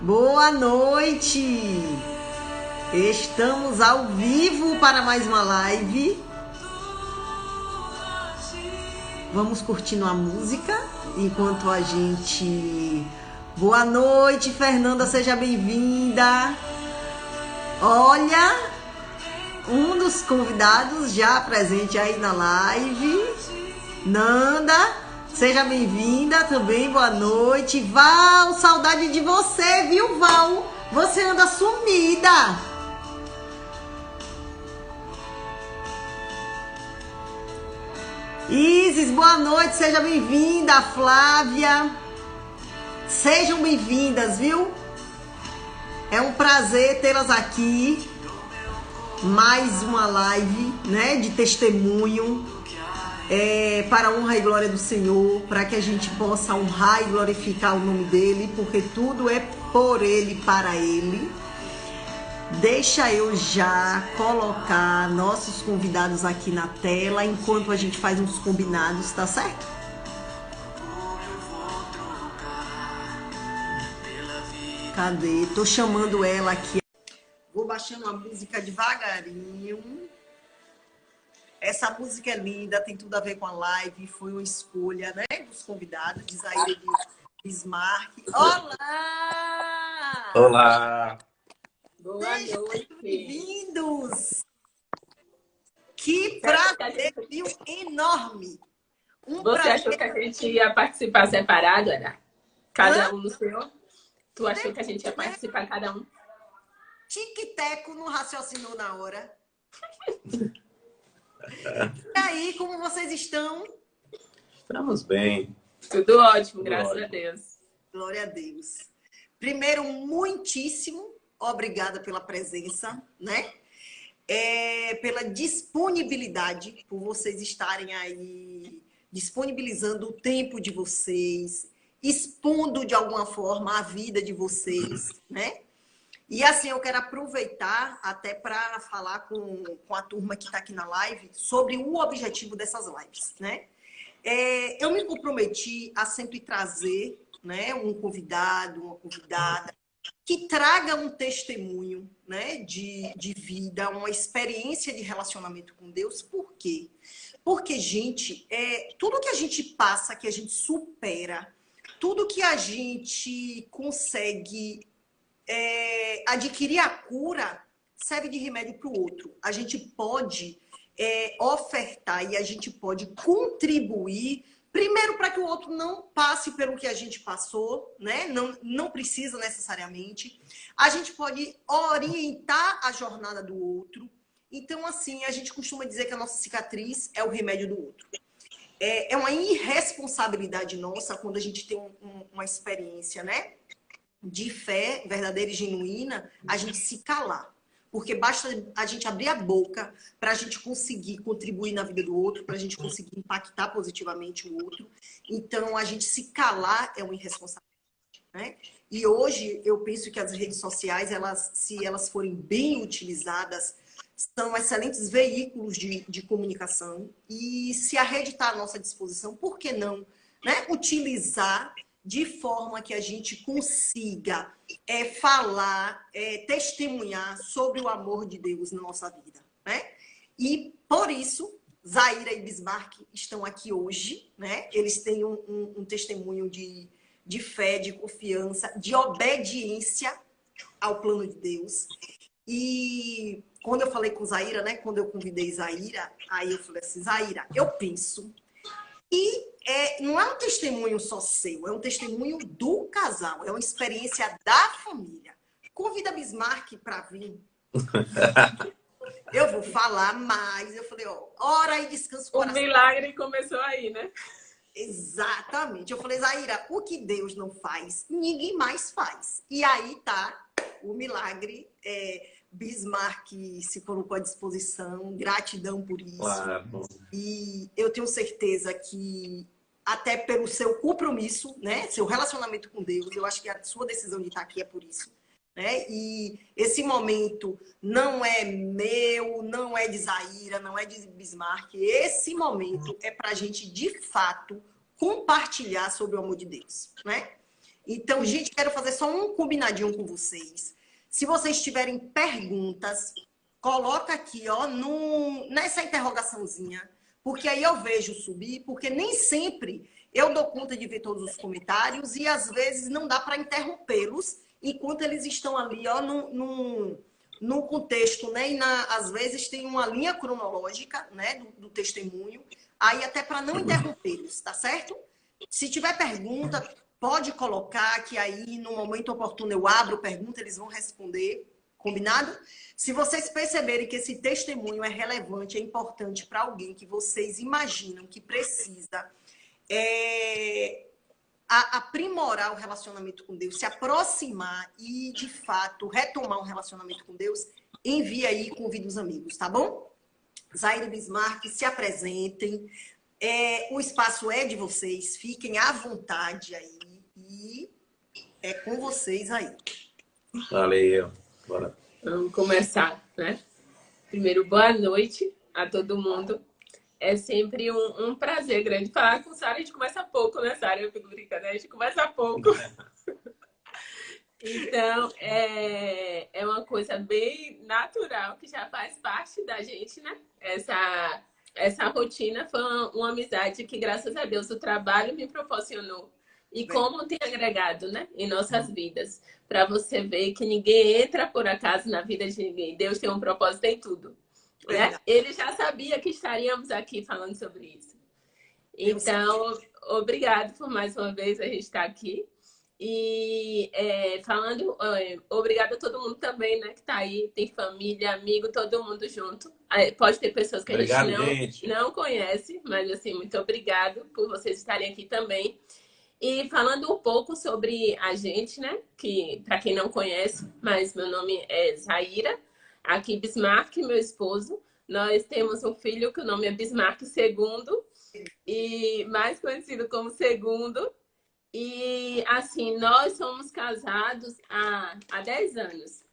Boa noite! Estamos ao vivo para mais uma live. Vamos curtindo a música enquanto a gente... Boa noite, Fernanda, seja bem-vinda. Olha, um dos convidados já presente aí na live, Nanda, seja bem-vinda também, boa noite. Val, saudade de você, viu, Val? Você anda sumida. Isis, boa noite, seja bem-vinda. Flávia, sejam bem-vindas, viu? É um prazer tê-las aqui. Mais uma live, né, de testemunho para a honra e glória do Senhor, para que a gente possa honrar e glorificar o nome dEle, porque tudo é por Ele, para Ele. Deixa eu já colocar nossos convidados aqui na tela, enquanto a gente faz uns combinados, tá certo? Cadê? Tô chamando ela aqui. Vou baixando a música devagarinho. Essa música é linda, tem tudo a ver com a live. Foi uma escolha, né, dos convidados, de Zaira de Bismarck. Olá! Olá! Boa noite! Bem-vindos! Que prazer, viu? Enorme! Você achou que a gente ia participar separado, Ana? Cada um no seu? Tu achou que a gente ia participar cada um? Tic-teco não raciocinou na hora. E aí, como vocês estão? Estamos bem. Tudo ótimo, graças a Deus. Glória a Deus. Primeiro, muitíssimo obrigada pela presença, né? Pela disponibilidade, por vocês estarem aí disponibilizando o tempo de vocês, expondo de alguma forma a vida de vocês, né? E assim, eu quero aproveitar até para falar com a turma que está aqui na live sobre o objetivo dessas lives, né? Eu me comprometi a sempre trazer, né, um convidado, uma convidada, que traga um testemunho, né, de vida, uma experiência de relacionamento com Deus. Por quê? Porque, gente, tudo que a gente passa, que a gente supera, tudo que a gente consegue adquirir a cura, serve de remédio para o outro. A gente pode ofertar e a gente pode contribuir, primeiro, para que o outro não passe pelo que a gente passou, né? Não precisa necessariamente. A gente pode orientar a jornada do outro. Então, assim, a gente costuma dizer que a nossa cicatriz é o remédio do outro. É uma irresponsabilidade nossa quando a gente tem uma experiência, né, de fé verdadeira e genuína, a gente se calar. Porque basta a gente abrir a boca para a gente conseguir contribuir na vida do outro, para a gente conseguir impactar positivamente o outro. Então, a gente se calar é uma irresponsabilidade, né? E hoje, eu penso que as redes sociais, se elas forem bem utilizadas, são excelentes veículos de comunicação. E se a rede está à nossa disposição, por que não, né, utilizar de forma que a gente consiga falar, testemunhar sobre o amor de Deus na nossa vida, né? E por isso, Zaira e Bismarck estão aqui hoje, né? Eles têm um testemunho de fé, de confiança, de obediência ao plano de Deus. E quando eu falei com Zaira, né? Quando eu convidei Zaira, aí eu falei assim, Zaira, eu penso e não é um testemunho só seu, é um testemunho do casal, é uma experiência da família. Convida a Bismarck para vir. Eu vou falar mais. Eu falei, ó, ora e descanso o coração. O milagre começou aí, né? Exatamente. Eu falei, Zaira, o que Deus não faz, ninguém mais faz. E aí tá o milagre. Bismarck se colocou à disposição, gratidão por isso. Claro. E eu tenho certeza que, até pelo seu compromisso, né, seu relacionamento com Deus, eu acho que a sua decisão de estar aqui é por isso, né? E esse momento não é meu, não é de Zaira, não é de Bismarck. Esse momento é para a gente, de fato, compartilhar sobre o amor de Deus, né? Então, gente, quero fazer só um combinadinho com vocês. Se vocês tiverem perguntas, coloca aqui, ó, nessa interrogaçãozinha, porque aí eu vejo subir, porque nem sempre eu dou conta de ver todos os comentários e às vezes não dá para interrompê-los enquanto eles estão ali, ó, no contexto, né? E às vezes tem uma linha cronológica, né, do testemunho, aí até para não interrompê-los, tá certo? Se tiver pergunta, pode colocar que aí no momento oportuno eu abro pergunta, eles vão responder, combinado? Se vocês perceberem que esse testemunho é relevante, é importante para alguém que vocês imaginam que precisa aprimorar o relacionamento com Deus, se aproximar e, de fato, retomar um relacionamento com Deus, envie aí e convide os amigos, tá bom? Zaire Bismarck, se apresentem. O espaço é de vocês, fiquem à vontade aí e é com vocês aí. Valeu. Bora. Vamos começar, né? Primeiro, boa noite a todo mundo. É sempre um prazer grande falar com Sara. A gente começa pouco, né, Sara? Eu fico brincando, né? A gente começa pouco. Então, é uma coisa bem natural, que já faz parte da gente, né? Essa rotina foi uma amizade que, graças a Deus, o trabalho me proporcionou. E como tem agregado, né, em nossas vidas. Para você ver que ninguém entra por acaso na vida de ninguém. Deus tem um propósito em tudo. Né? Ele já sabia que estaríamos aqui falando sobre isso. Então, obrigado por mais uma vez a gente estar aqui. E obrigado a todo mundo também, né, que está aí. Tem família, amigo, todo mundo junto. Pode ter pessoas que a gente não conhece, mas assim, muito obrigado por vocês estarem aqui também. E falando um pouco sobre a gente, né, que para quem não conhece, mas meu nome é Zaira. Aqui, Bismarck, meu esposo. Nós temos um filho que o nome é Bismarck II, e mais conhecido como Segundo. E, assim, nós somos casados há 10 anos.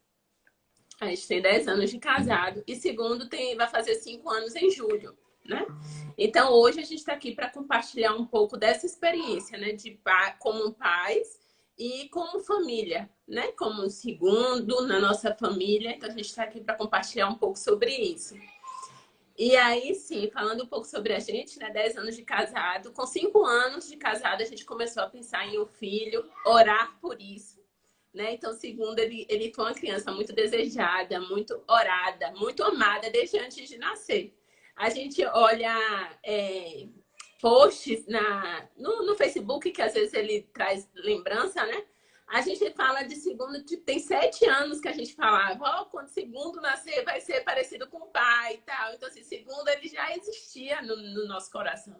A gente tem 10 anos de casado. E Segundo vai fazer 5 anos em julho, né? Então, hoje a gente está aqui para compartilhar um pouco dessa experiência, né? Como pais e como família, né? Como segundo na nossa família. Então, a gente está aqui para compartilhar um pouco sobre isso. E aí, sim, falando um pouco sobre a gente, né? 10 anos de casado. Com 5 anos de casado, a gente começou a pensar em um filho, orar por isso, né? Então, Segundo, ele foi uma criança muito desejada, muito orada, muito amada desde antes de nascer. A gente olha posts no Facebook, que às vezes ele traz lembrança, né? A gente fala de Segundo, tem 7 anos que a gente falava, quando Segundo nascer vai ser parecido com o pai e tal. Então, assim, Segundo, ele já existia no nosso coração.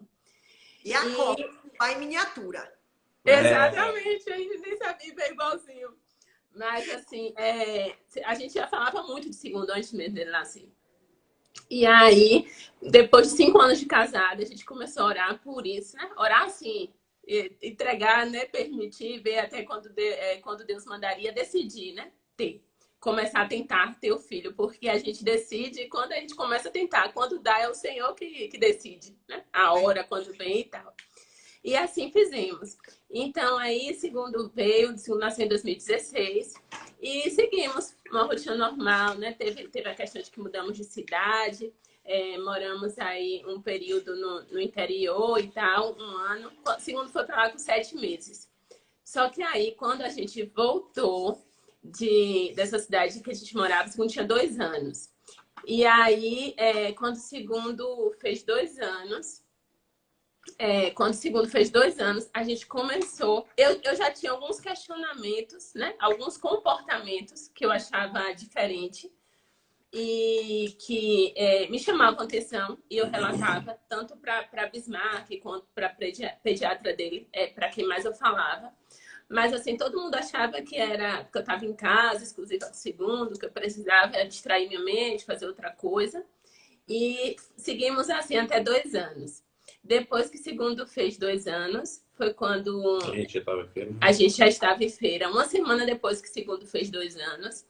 E a cor, pai miniatura. Exatamente, a gente nem sabia ver igualzinho. Mas, assim, a gente já falava muito de Segundo antes mesmo dele nascer. E aí, depois de 5 anos de casada, a gente começou a orar por isso, né? Orar assim, entregar, né? Permitir, ver até quando Deus mandaria, decidir, né? Começar a tentar ter o filho, porque a gente decide quando a gente começa a tentar. Quando dá, é o Senhor que decide, né? A hora, quando vem e tal. E assim fizemos. Então, aí, Segundo nasceu em 2016 e seguimos uma rotina normal, né? Teve a questão de que mudamos de cidade, moramos aí um período no interior e tal, 1 ano. Segundo foi para lá com 7 meses. Só que aí, quando a gente voltou dessa cidade que a gente morava, Segundo tinha 2 anos. E aí, quando Segundo fez 2 anos, quando Segundo fez 2 anos, a gente começou... Eu já tinha alguns questionamentos, né? Alguns comportamentos que eu achava diferente e que me chamavam atenção e eu relatava tanto para Bismarck quanto para a pediatra dele, para quem mais eu falava. Mas, assim, todo mundo achava que eu estava em casa, exclusiva do Segundo, que eu precisava distrair minha mente, fazer outra coisa. E seguimos assim até 2 anos. Depois que Segundo fez 2 anos, foi quando a gente já estava em feira. 1 semana depois que Segundo fez 2 anos.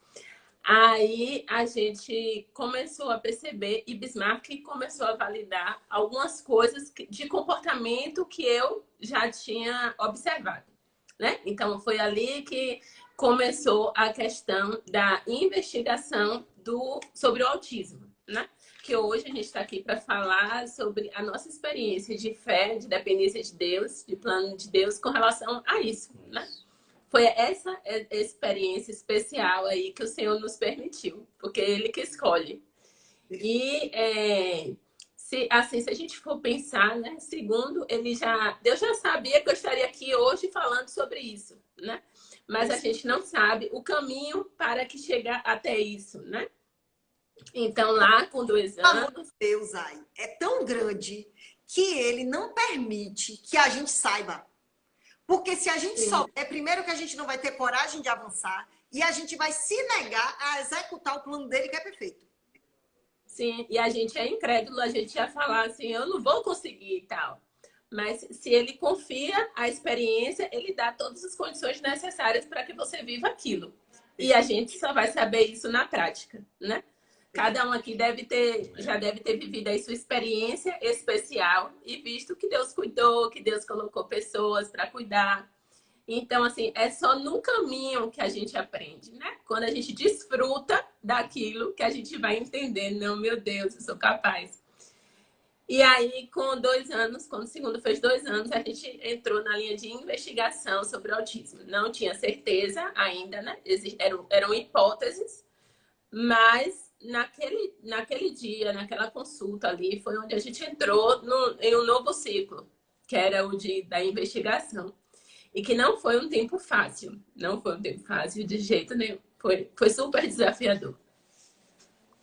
Aí a gente começou a perceber e Bismarck começou a validar algumas coisas de comportamento que eu já tinha observado. né? Então, foi ali que começou a questão da investigação sobre o autismo, né? Que hoje a gente está aqui para falar sobre a nossa experiência de fé, de dependência de Deus, de plano de Deus com relação a isso, né? Foi essa experiência especial aí que o Senhor nos permitiu, porque é Ele que escolhe. E se a gente for pensar, né? Segundo, Deus já sabia que eu estaria aqui hoje falando sobre isso, né? Mas a gente não sabe o caminho para que chegar até isso, né? Então, lá com 2 anos... Deus, aí, é tão grande que Ele não permite que a gente saiba. Porque se a gente souber, primeiro que a gente não vai ter coragem de avançar e a gente vai se negar a executar o plano dele que é perfeito. Sim, e a gente é incrédulo, a gente ia falar assim, eu não vou conseguir e tal. Mas se ele confia a experiência, ele dá todas as condições necessárias para que você viva aquilo. E a gente só vai saber isso na prática, né? Cada um aqui já deve ter vivido aí sua experiência especial e visto que Deus cuidou, que Deus colocou pessoas para cuidar. Então, assim, é só no caminho que a gente aprende, né? Quando a gente desfruta daquilo que a gente vai entender. Não, meu Deus, eu sou capaz. E aí, com 2 anos, quando o segundo fez 2 anos, a gente entrou na linha de investigação sobre o autismo. Não tinha certeza ainda, né? Eram hipóteses, mas naquele dia, naquela consulta ali, foi onde a gente entrou em um novo ciclo, que era o da investigação. E que não foi um tempo fácil. Não foi um tempo fácil de jeito nenhum. Foi super desafiador.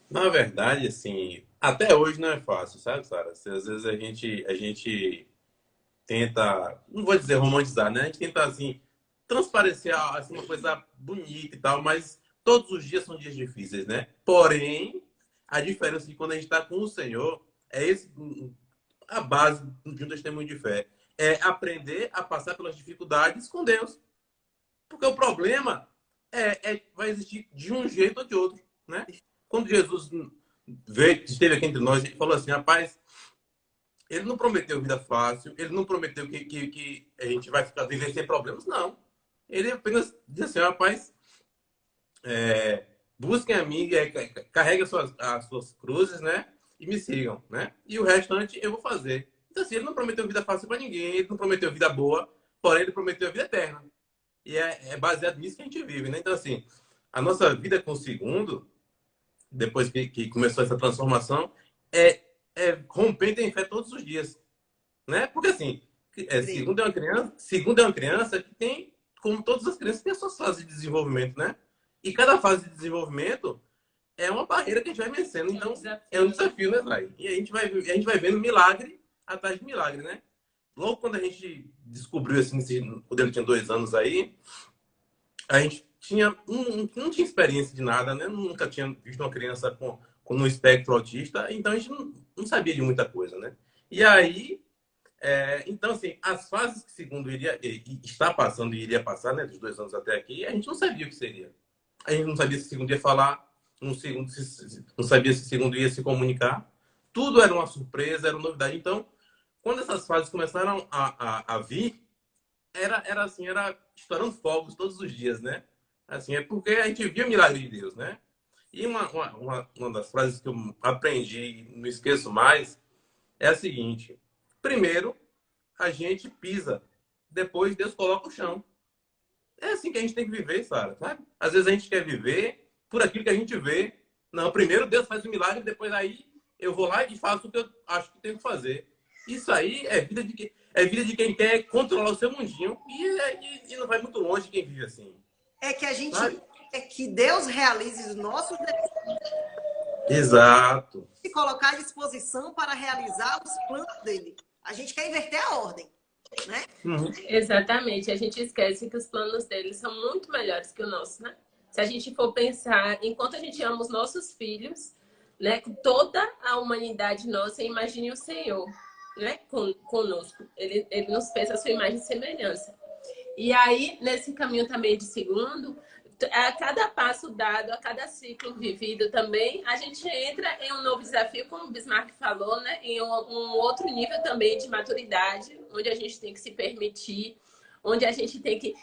Na verdade, assim, até hoje não é fácil, sabe, Sara? Às vezes a gente tenta, não vou dizer romantizar, né? A gente tenta, assim, transparecer assim, uma coisa bonita e tal, mas todos os dias são dias difíceis, né? Porém, a diferença é que quando a gente está com o Senhor, a base de um testemunho de fé. É aprender a passar pelas dificuldades com Deus. Porque o problema vai existir de um jeito ou de outro, né? Quando Jesus esteve aqui entre nós, ele falou assim, rapaz, ele não prometeu vida fácil, ele não prometeu que a gente vai viver sem problemas, não. Ele apenas disse assim, rapaz, busquem a mim, carreguem as suas cruzes, né? E me sigam, né? E o restante eu vou fazer. Então, assim, ele não prometeu vida fácil para ninguém, ele não prometeu vida boa, porém ele prometeu a vida eterna. E é baseado nisso que a gente vive, né? Então, assim, a nossa vida com o segundo, depois que começou essa transformação, é rompendo em fé todos os dias, né? Porque, assim, segundo é uma criança que tem, como todas as crianças, tem as suas fases de desenvolvimento, né? E cada fase de desenvolvimento é uma barreira que a gente vai vencendo. Então, é um desafio, né, Thay? E a gente vai vendo milagre atrás de milagre, né? Logo quando a gente descobriu, assim, quando ele tinha 2 anos aí, a gente não tinha experiência de nada, né? Nunca tinha visto uma criança no espectro autista, então a gente não sabia de muita coisa, né? E aí, então, assim, as fases que segundo está passando e iria passar, né, dos 2 anos até aqui, a gente não sabia o que seria. A gente não sabia se o segundo ia falar, não sabia se o segundo ia se comunicar. Tudo era uma surpresa, era uma novidade. Então, quando essas fases começaram a vir, era estourando fogos todos os dias, né? Assim, é porque a gente via o milagre de Deus, né? E uma das frases que eu aprendi e não esqueço mais é a seguinte: primeiro, a gente pisa, depois Deus coloca o chão. É assim que a gente tem que viver, Sara, sabe? Às vezes a gente quer viver por aquilo que a gente vê. Não, primeiro Deus faz o milagre, depois aí eu vou lá e faço o que eu acho que tenho que fazer. Isso aí é vida de quem quer controlar o seu mundinho e não vai muito longe de quem vive assim. É que a gente quer que Deus realize os nossos desejos. Exato. Se colocar à disposição para realizar os planos dele. A gente quer inverter a ordem, né? Uhum. Exatamente. A gente esquece que os planos dele são muito melhores que o nosso, né? Se a gente for pensar, enquanto a gente ama os nossos filhos, né, com toda a humanidade nossa, imagine o Senhor, né, conosco. Ele nos fez a sua imagem e semelhança. E aí, nesse caminho também de segundo, a cada passo dado, a cada ciclo vivido também, a gente entra em um novo desafio, como o Bismarck falou, né, em um outro nível também de maturidade, onde a gente tem que se permitir, onde a gente tem que...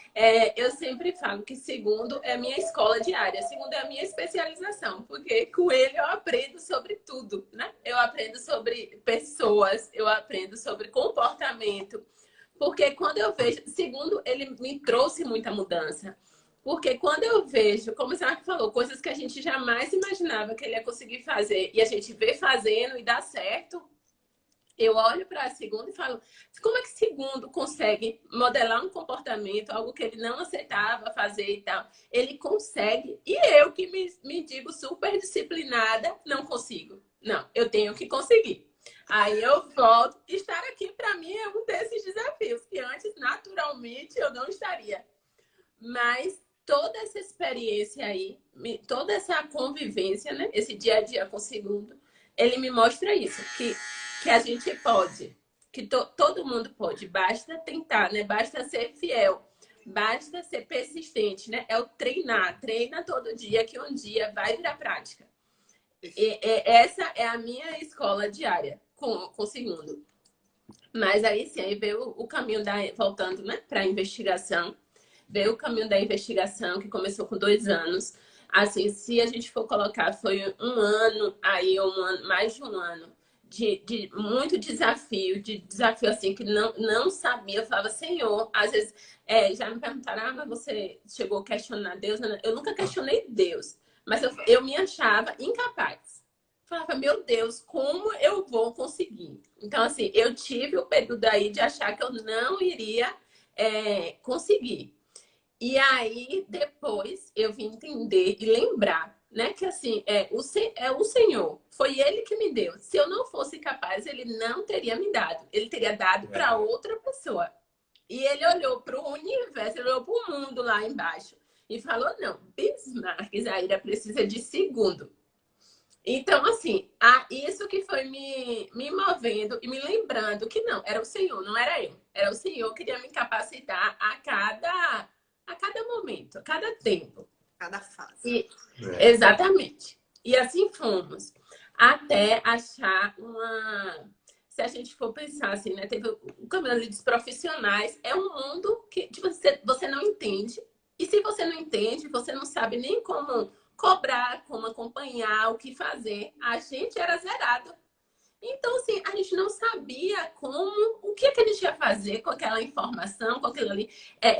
eu sempre falo que segundo é a minha escola diária, segundo é a minha especialização, porque com ele eu aprendo sobre tudo, né? Eu aprendo sobre pessoas, eu aprendo sobre comportamento, porque quando eu vejo... Segundo, ele me trouxe muita mudança. Porque quando eu vejo, como o Marco falou, coisas que a gente jamais imaginava que ele ia conseguir fazer, e a gente vê fazendo e dá certo, eu olho para a segunda e falo, como é que segundo consegue modelar um comportamento, algo que ele não aceitava fazer e tal? Ele consegue, e eu que me digo super disciplinada, não consigo. Não, eu tenho que conseguir. Aí eu volto. Estar aqui, para mim, é um desses desafios, que antes, naturalmente, eu não estaria. Mas toda essa experiência aí, toda essa convivência, né? Esse dia a dia com o segundo, ele me mostra isso, que a gente pode, que todo mundo pode, basta tentar, né? Basta ser fiel, basta ser persistente, né? É o treinar, treina todo dia, que um dia vai virar prática. Essa é a minha escola diária com o segundo. Mas aí sim, aí veio o caminho voltando, né, para a investigação. Veio o caminho da investigação, que começou com 2 anos. Assim, se a gente for colocar, foi um ano, aí mais de um ano, de muito desafio, assim, que não sabia. Eu falava, Senhor, às vezes, já me perguntaram, mas você chegou a questionar Deus? Eu nunca questionei Deus, mas eu me achava incapaz. Falava, meu Deus, como eu vou conseguir? Então, assim, eu tive o período aí de achar que eu não iria conseguir. E aí, depois, eu vim entender e lembrar, né? Que assim, o Senhor. Foi Ele que me deu. Se eu não fosse capaz, Ele não teria me dado. Ele teria dado para outra pessoa. E Ele olhou para o universo, Ele olhou para o mundo lá embaixo. E falou, não, Bismarck, Zaira precisa de segundo. Então, assim, isso que foi me movendo e me lembrando que não, era o Senhor, não era eu. Era o Senhor que queria me capacitar a cada momento, a cada tempo. Cada fase. Exatamente. E assim fomos. Até achar uma... Se a gente for pensar assim, né? Teve o caminho dos profissionais. É um mundo que tipo, você não entende. E se você não entende, você não sabe nem como cobrar, como acompanhar, o que fazer. A gente era zerado. Então, assim, a gente não sabia o que a gente ia fazer com aquela informação, com aquilo ali.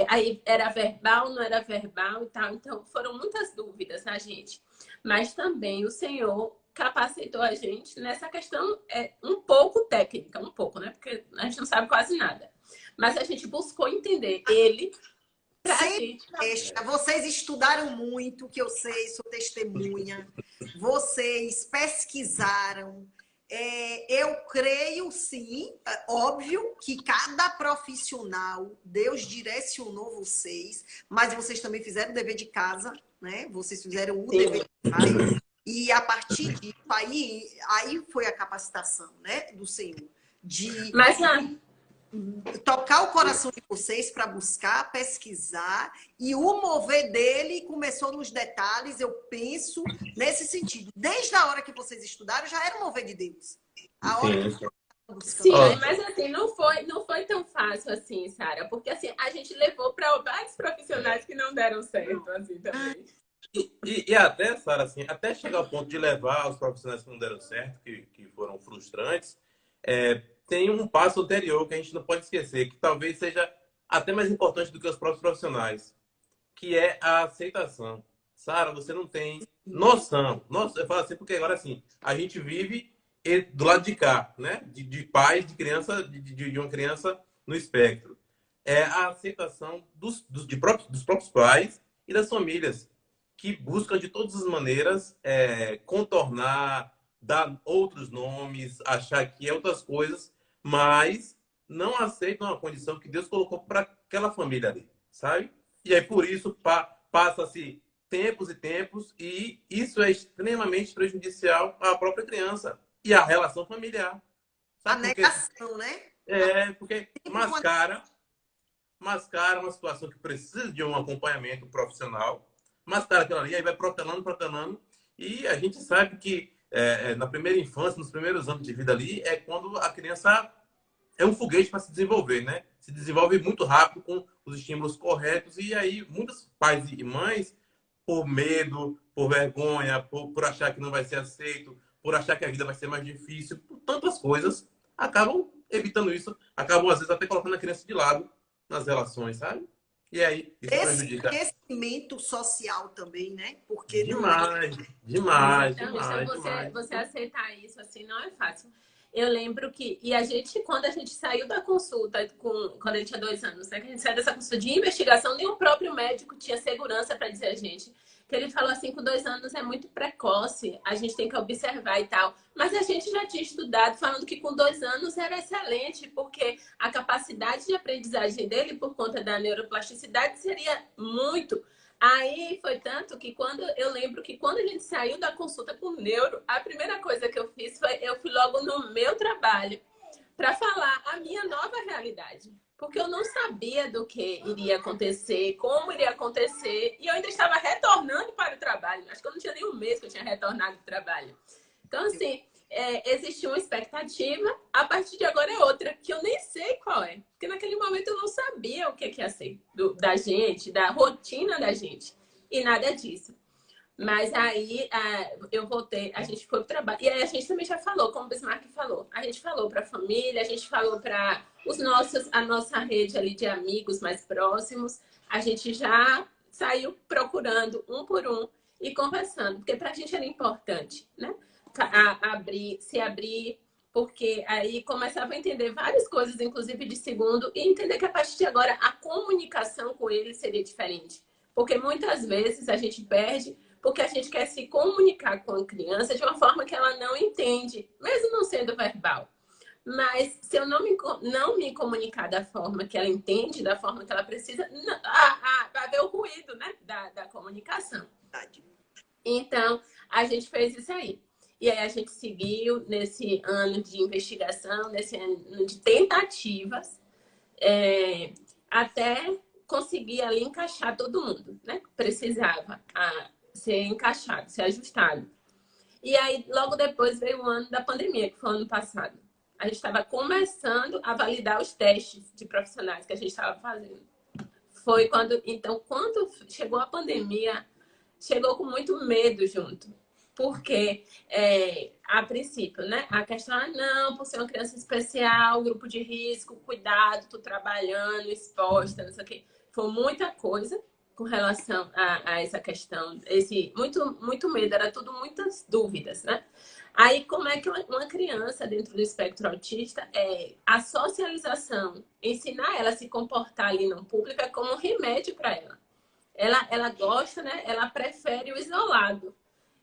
Aí era verbal, não era verbal e tal. Então, foram muitas dúvidas na gente. Mas também o Senhor capacitou a gente nessa questão um pouco técnica, um pouco, né? Porque a gente não sabe quase nada. Mas a gente buscou entender Ele pra gente. Vocês estudaram muito, que eu sei, sou testemunha. Vocês pesquisaram. Eu creio, sim, óbvio que cada profissional, Deus direcionou vocês, mas vocês também fizeram o dever de casa, né? Vocês fizeram o dever de casa. E a partir disso, aí foi a capacitação, né, do Senhor. Mas, tocar o coração de vocês para buscar, pesquisar, e o mover dele começou nos detalhes, eu penso, nesse sentido. Desde a hora que vocês estudaram, já era o mover de Deus. A hora que vocês estavam buscando. Sim, mas assim, não foi tão fácil assim, Sara, porque assim, a gente levou para vários profissionais que não deram certo, assim, também. E até, Sara, assim, até chegar ao ponto de levar os profissionais que não deram certo, que foram frustrantes, tem um passo anterior que a gente não pode esquecer, que talvez seja até mais importante do que os próprios profissionais, que é a aceitação. Sara, você não tem noção. Nossa, eu falo assim porque agora assim, a gente vive do lado de cá, né? De pais, de criança, de uma criança no espectro. É a aceitação dos próprios pais e das famílias, que buscam de todas as maneiras contornar, dar outros nomes, achar que é outras coisas, mas não aceitam a condição que Deus colocou para aquela família ali, sabe? E aí, por isso, passa-se tempos e tempos, e isso é extremamente prejudicial à própria criança e à relação familiar. Sabe? A negação, né? Porque mascara uma situação que precisa de um acompanhamento profissional, mascara aquilo ali, aí vai protelando, e a gente sabe que na primeira infância, nos primeiros anos de vida ali, é quando a criança é um foguete para se desenvolver, né? se desenvolve muito rápido com os estímulos corretos. E aí, muitos pais e mães, por medo, por vergonha, por achar que não vai ser aceito, por achar que a vida vai ser mais difícil, por tantas coisas, acabam evitando isso, acabam, às vezes, até colocando a criança de lado nas relações, sabe? E aí, isso prejudica. Esse aquecimento social também, né? Porque demais, Exatamente. demais, Então, demais. você aceitar isso assim não é fácil. Eu lembro que, e a gente, quando a gente saiu da consulta, quando ele tinha 2 anos, né? Que a gente saiu dessa consulta de investigação, nem o próprio médico tinha segurança para dizer a gente que ele falou assim, com 2 anos é muito precoce, a gente tem que observar e tal. Mas a gente já tinha estudado falando que com 2 anos era excelente, porque a capacidade de aprendizagem dele, por conta da neuroplasticidade, seria muito. Aí foi tanto que eu lembro que quando a gente saiu da consulta com o neuro, a primeira coisa que eu fiz foi eu fui logo no meu trabalho para falar a minha nova realidade. Porque eu não sabia do que iria acontecer, como iria acontecer, e eu ainda estava retornando para o trabalho. Acho que eu não tinha nem um mês que eu tinha retornado do trabalho. Então, assim, existia uma expectativa, a partir de agora é outra, que eu nem sei qual é. Porque naquele momento eu não sabia o que ia ser da gente, da rotina da gente. E nada disso. Mas aí eu voltei, a gente foi pro trabalho. E aí a gente também já falou, como o Bismarck falou. A gente falou para a família, a gente falou para a nossa rede ali de amigos mais próximos. A gente já saiu procurando um por um e conversando. Porque para a gente era importante, né? Se abrir, porque aí começava a entender várias coisas, inclusive de segundo, e entender que a partir de agora a comunicação com ele seria diferente. Porque muitas vezes a gente perde porque a gente quer se comunicar com a criança de uma forma que ela não entende, mesmo não sendo verbal. Mas se eu não me comunicar da forma que ela entende, da forma que ela precisa, vai haver o ruído, né, da comunicação. Então, a gente fez isso aí. E aí a gente seguiu nesse ano de investigação, nesse ano de tentativas, até conseguir ali encaixar todo mundo, né? Precisava ser encaixado, ser ajustado. E aí, logo depois, veio o ano da pandemia, que foi o ano passado. A gente estava começando a validar os testes de profissionais que a gente estava fazendo. Foi quando chegou a pandemia, chegou com muito medo junto. Porque, a princípio, né? A questão não, por ser uma criança especial, grupo de risco, cuidado, tô trabalhando, exposta, não sei o quê. Foi muita coisa com relação a essa questão. Muito medo, era tudo muitas dúvidas, né? Aí, como é que uma criança dentro do espectro autista, a socialização, ensinar ela a se comportar ali no público é como um remédio para ela. Ela gosta, né? Ela prefere o isolado.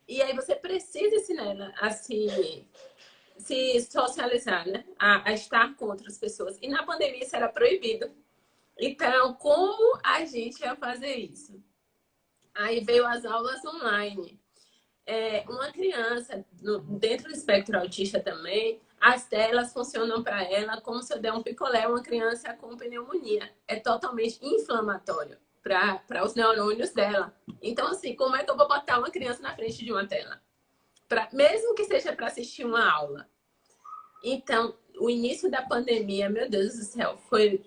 E aí você precisa ensinar ela a se socializar, né? A estar com outras pessoas. E na pandemia isso era proibido. Então, como a gente ia fazer isso? Aí veio as aulas online. Uma criança, dentro do espectro autista também, as telas funcionam para ela como se eu der um picolé a uma criança com pneumonia. É totalmente inflamatório para os neurônios dela. Então, assim, como é que eu vou botar uma criança na frente de uma tela? Mesmo que seja para assistir uma aula. Então, o início da pandemia, meu Deus do céu, foi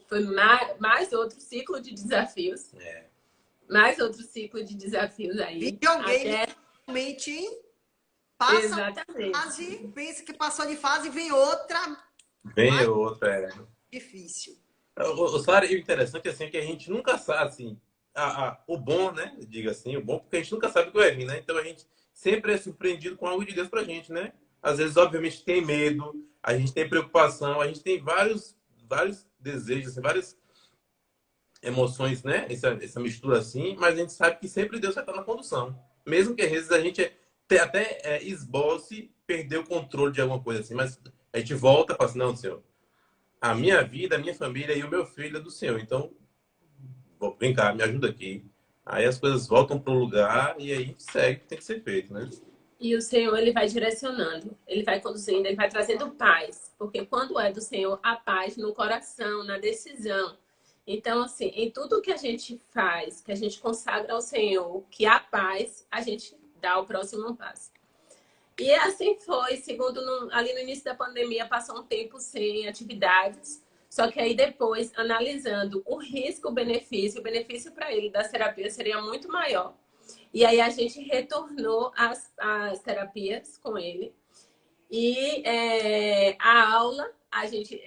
mais outro ciclo de desafios. Mais outro ciclo de desafios aí. Videogame realmente passa Exatamente. fase, pensa que passou de fase, vem outra. Vem outra, Difícil. O Sara, o interessante assim, é que a gente nunca sabe, assim, o bom, né? Diga assim, o bom, porque a gente nunca sabe o que vai vir, né? Então a gente sempre é surpreendido com algo de Deus pra gente, né? Às vezes, obviamente, tem medo, a gente tem preocupação, a gente tem vários desejos, assim, várias emoções, né? Essa mistura assim, mas a gente sabe que sempre Deus vai estar na condução. Mesmo que às vezes a gente até esboce perder o controle de alguma coisa assim, mas a gente volta e fala assim, não, Senhor, a minha vida, a minha família e o meu filho é do Senhor. Então, vem cá, me ajuda aqui. Aí as coisas voltam para o lugar e aí segue o que tem que ser feito, né? E o Senhor, ele vai direcionando, ele vai conduzindo, ele vai trazendo paz. Porque quando é do Senhor, a paz no coração, na decisão. Então, assim, em tudo que a gente faz, que a gente consagra ao Senhor, que há paz, a gente dá o próximo passo. E assim foi, segundo ali no início da pandemia, passou um tempo sem atividades. Só que aí depois, analisando o risco, o benefício para ele das terapias seria muito maior. E aí a gente retornou às terapias com ele. E a aula, a gente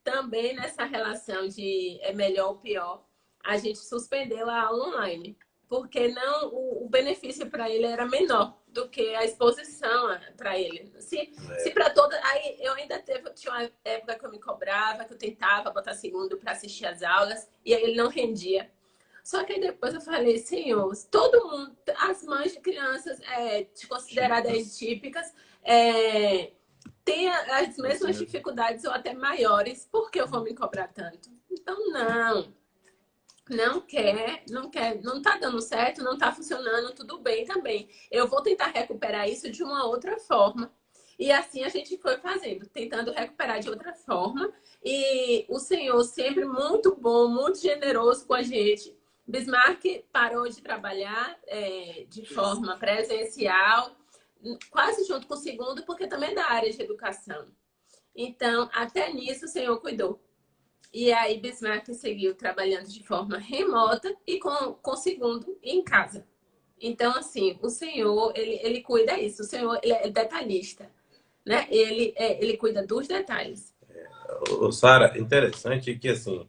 também nessa relação de é melhor ou pior, a gente suspendeu a aula online. Porque não, o benefício para ele era menor do que a exposição para ele. Se para toda. Aí eu ainda tinha uma época que eu me cobrava, que eu tentava botar segundo para assistir as aulas, e aí ele não rendia. Só que aí depois eu falei, senhor, todo mundo, as mães de crianças consideradas típicas, têm as mesmas dificuldades ou até maiores, por que eu vou me cobrar tanto? Então, não quer, não tá dando certo, não tá funcionando, tudo bem também. Eu vou tentar recuperar isso de uma outra forma. E assim a gente foi fazendo, tentando recuperar de outra forma. E o Senhor sempre muito bom, muito generoso com a gente. Bismarck parou de trabalhar de forma presencial, quase junto com o segundo, porque também é da área de educação. Então, até nisso o Senhor cuidou. E aí Bismarck seguiu trabalhando de forma remota e com o segundo em casa. Então, assim, o Senhor, ele cuida disso. O Senhor, ele é detalhista, né? Ele cuida dos detalhes. Sara, interessante que, assim,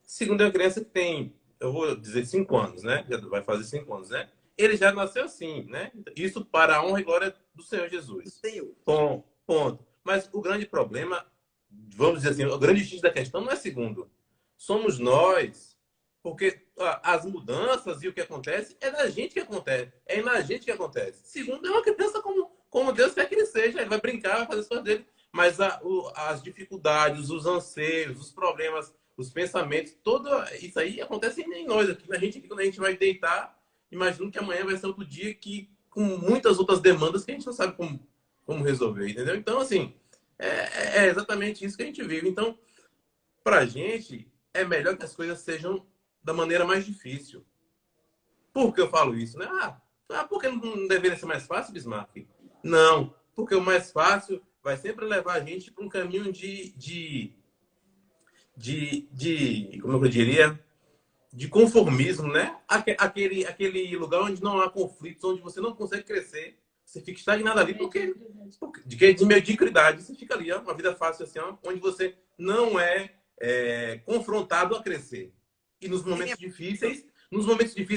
segundo é uma criança que tem, eu vou dizer 5 anos, né? Já vai fazer 5 anos, né? Ele já nasceu assim, né? Isso para a honra e glória do Senhor Jesus. Ponto. Mas o grande problema, vamos dizer assim, o grande X da questão não é segundo. Somos nós. Porque as mudanças e o que acontece é na gente que acontece. É na gente que acontece. Segundo é uma criança como Deus quer que ele seja. Ele vai brincar, vai fazer as coisas dele. Mas as dificuldades, os anseios, os problemas, os pensamentos, tudo isso aí acontece em nós aqui. Na gente, quando a gente vai deitar, imaginando que amanhã vai ser outro dia com muitas outras demandas que a gente não sabe como resolver, entendeu? Então, assim, é exatamente isso que a gente vive. Então, pra gente, é melhor que as coisas sejam da maneira mais difícil. Por que eu falo isso, né? Porque não deveria ser mais fácil, Bismarck? Não, porque o mais fácil vai sempre levar a gente para um caminho como eu diria, de conformismo, né? Aquele lugar onde não há conflitos, onde você não consegue crescer, você fica estagnado ali porque de mediocridade, você fica ali, ó, uma vida fácil assim, ó, onde você não é confrontado a crescer. E nos momentos difíceis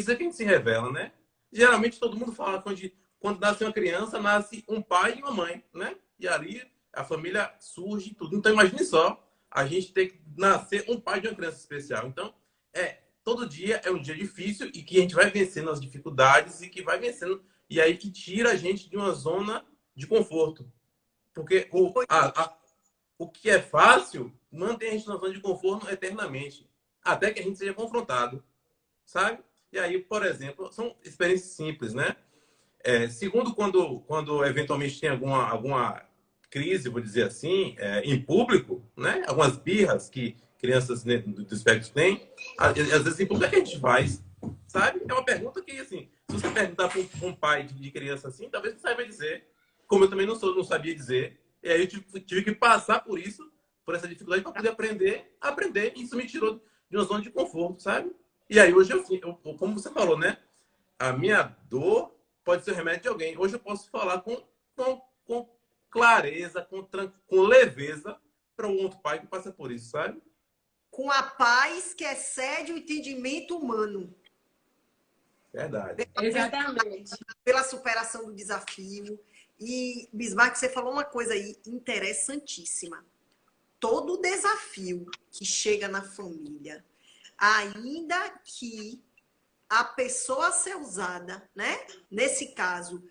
é que a gente se revela, né? Geralmente todo mundo fala que quando nasce uma criança, nasce um pai e uma mãe, né? E ali a família surge tudo. Então imagine só, a gente tem que nascer um pai de uma criança especial. Então, todo dia é um dia difícil e que a gente vai vencendo as dificuldades e que vai vencendo. E aí que tira a gente de uma zona de conforto. Porque o que é fácil mantém a gente na zona de conforto eternamente. Até que a gente seja confrontado. Sabe? E aí, por exemplo, são experiências simples, né? Segundo, quando eventualmente tem alguma crise, vou dizer assim, em público, né? Algumas birras que crianças do espectro têm, às vezes em público é que a gente faz, sabe? É uma pergunta que, assim, se você perguntar para um pai de criança assim, talvez não saiba dizer, como eu também não sabia dizer, e aí eu tive que passar por isso, por essa dificuldade, para poder aprender, e isso me tirou de uma zona de conforto, sabe? E aí hoje, como você falou, né? A minha dor pode ser o remédio de alguém. Hoje eu posso falar com clareza, com leveza para um outro pai que passa por isso, sabe? Com a paz que excede o entendimento humano. Verdade. Exatamente. Pela superação do desafio. E, Bismarck, você falou uma coisa aí interessantíssima. Todo desafio que chega na família, ainda que a pessoa ser usada, né? Nesse caso,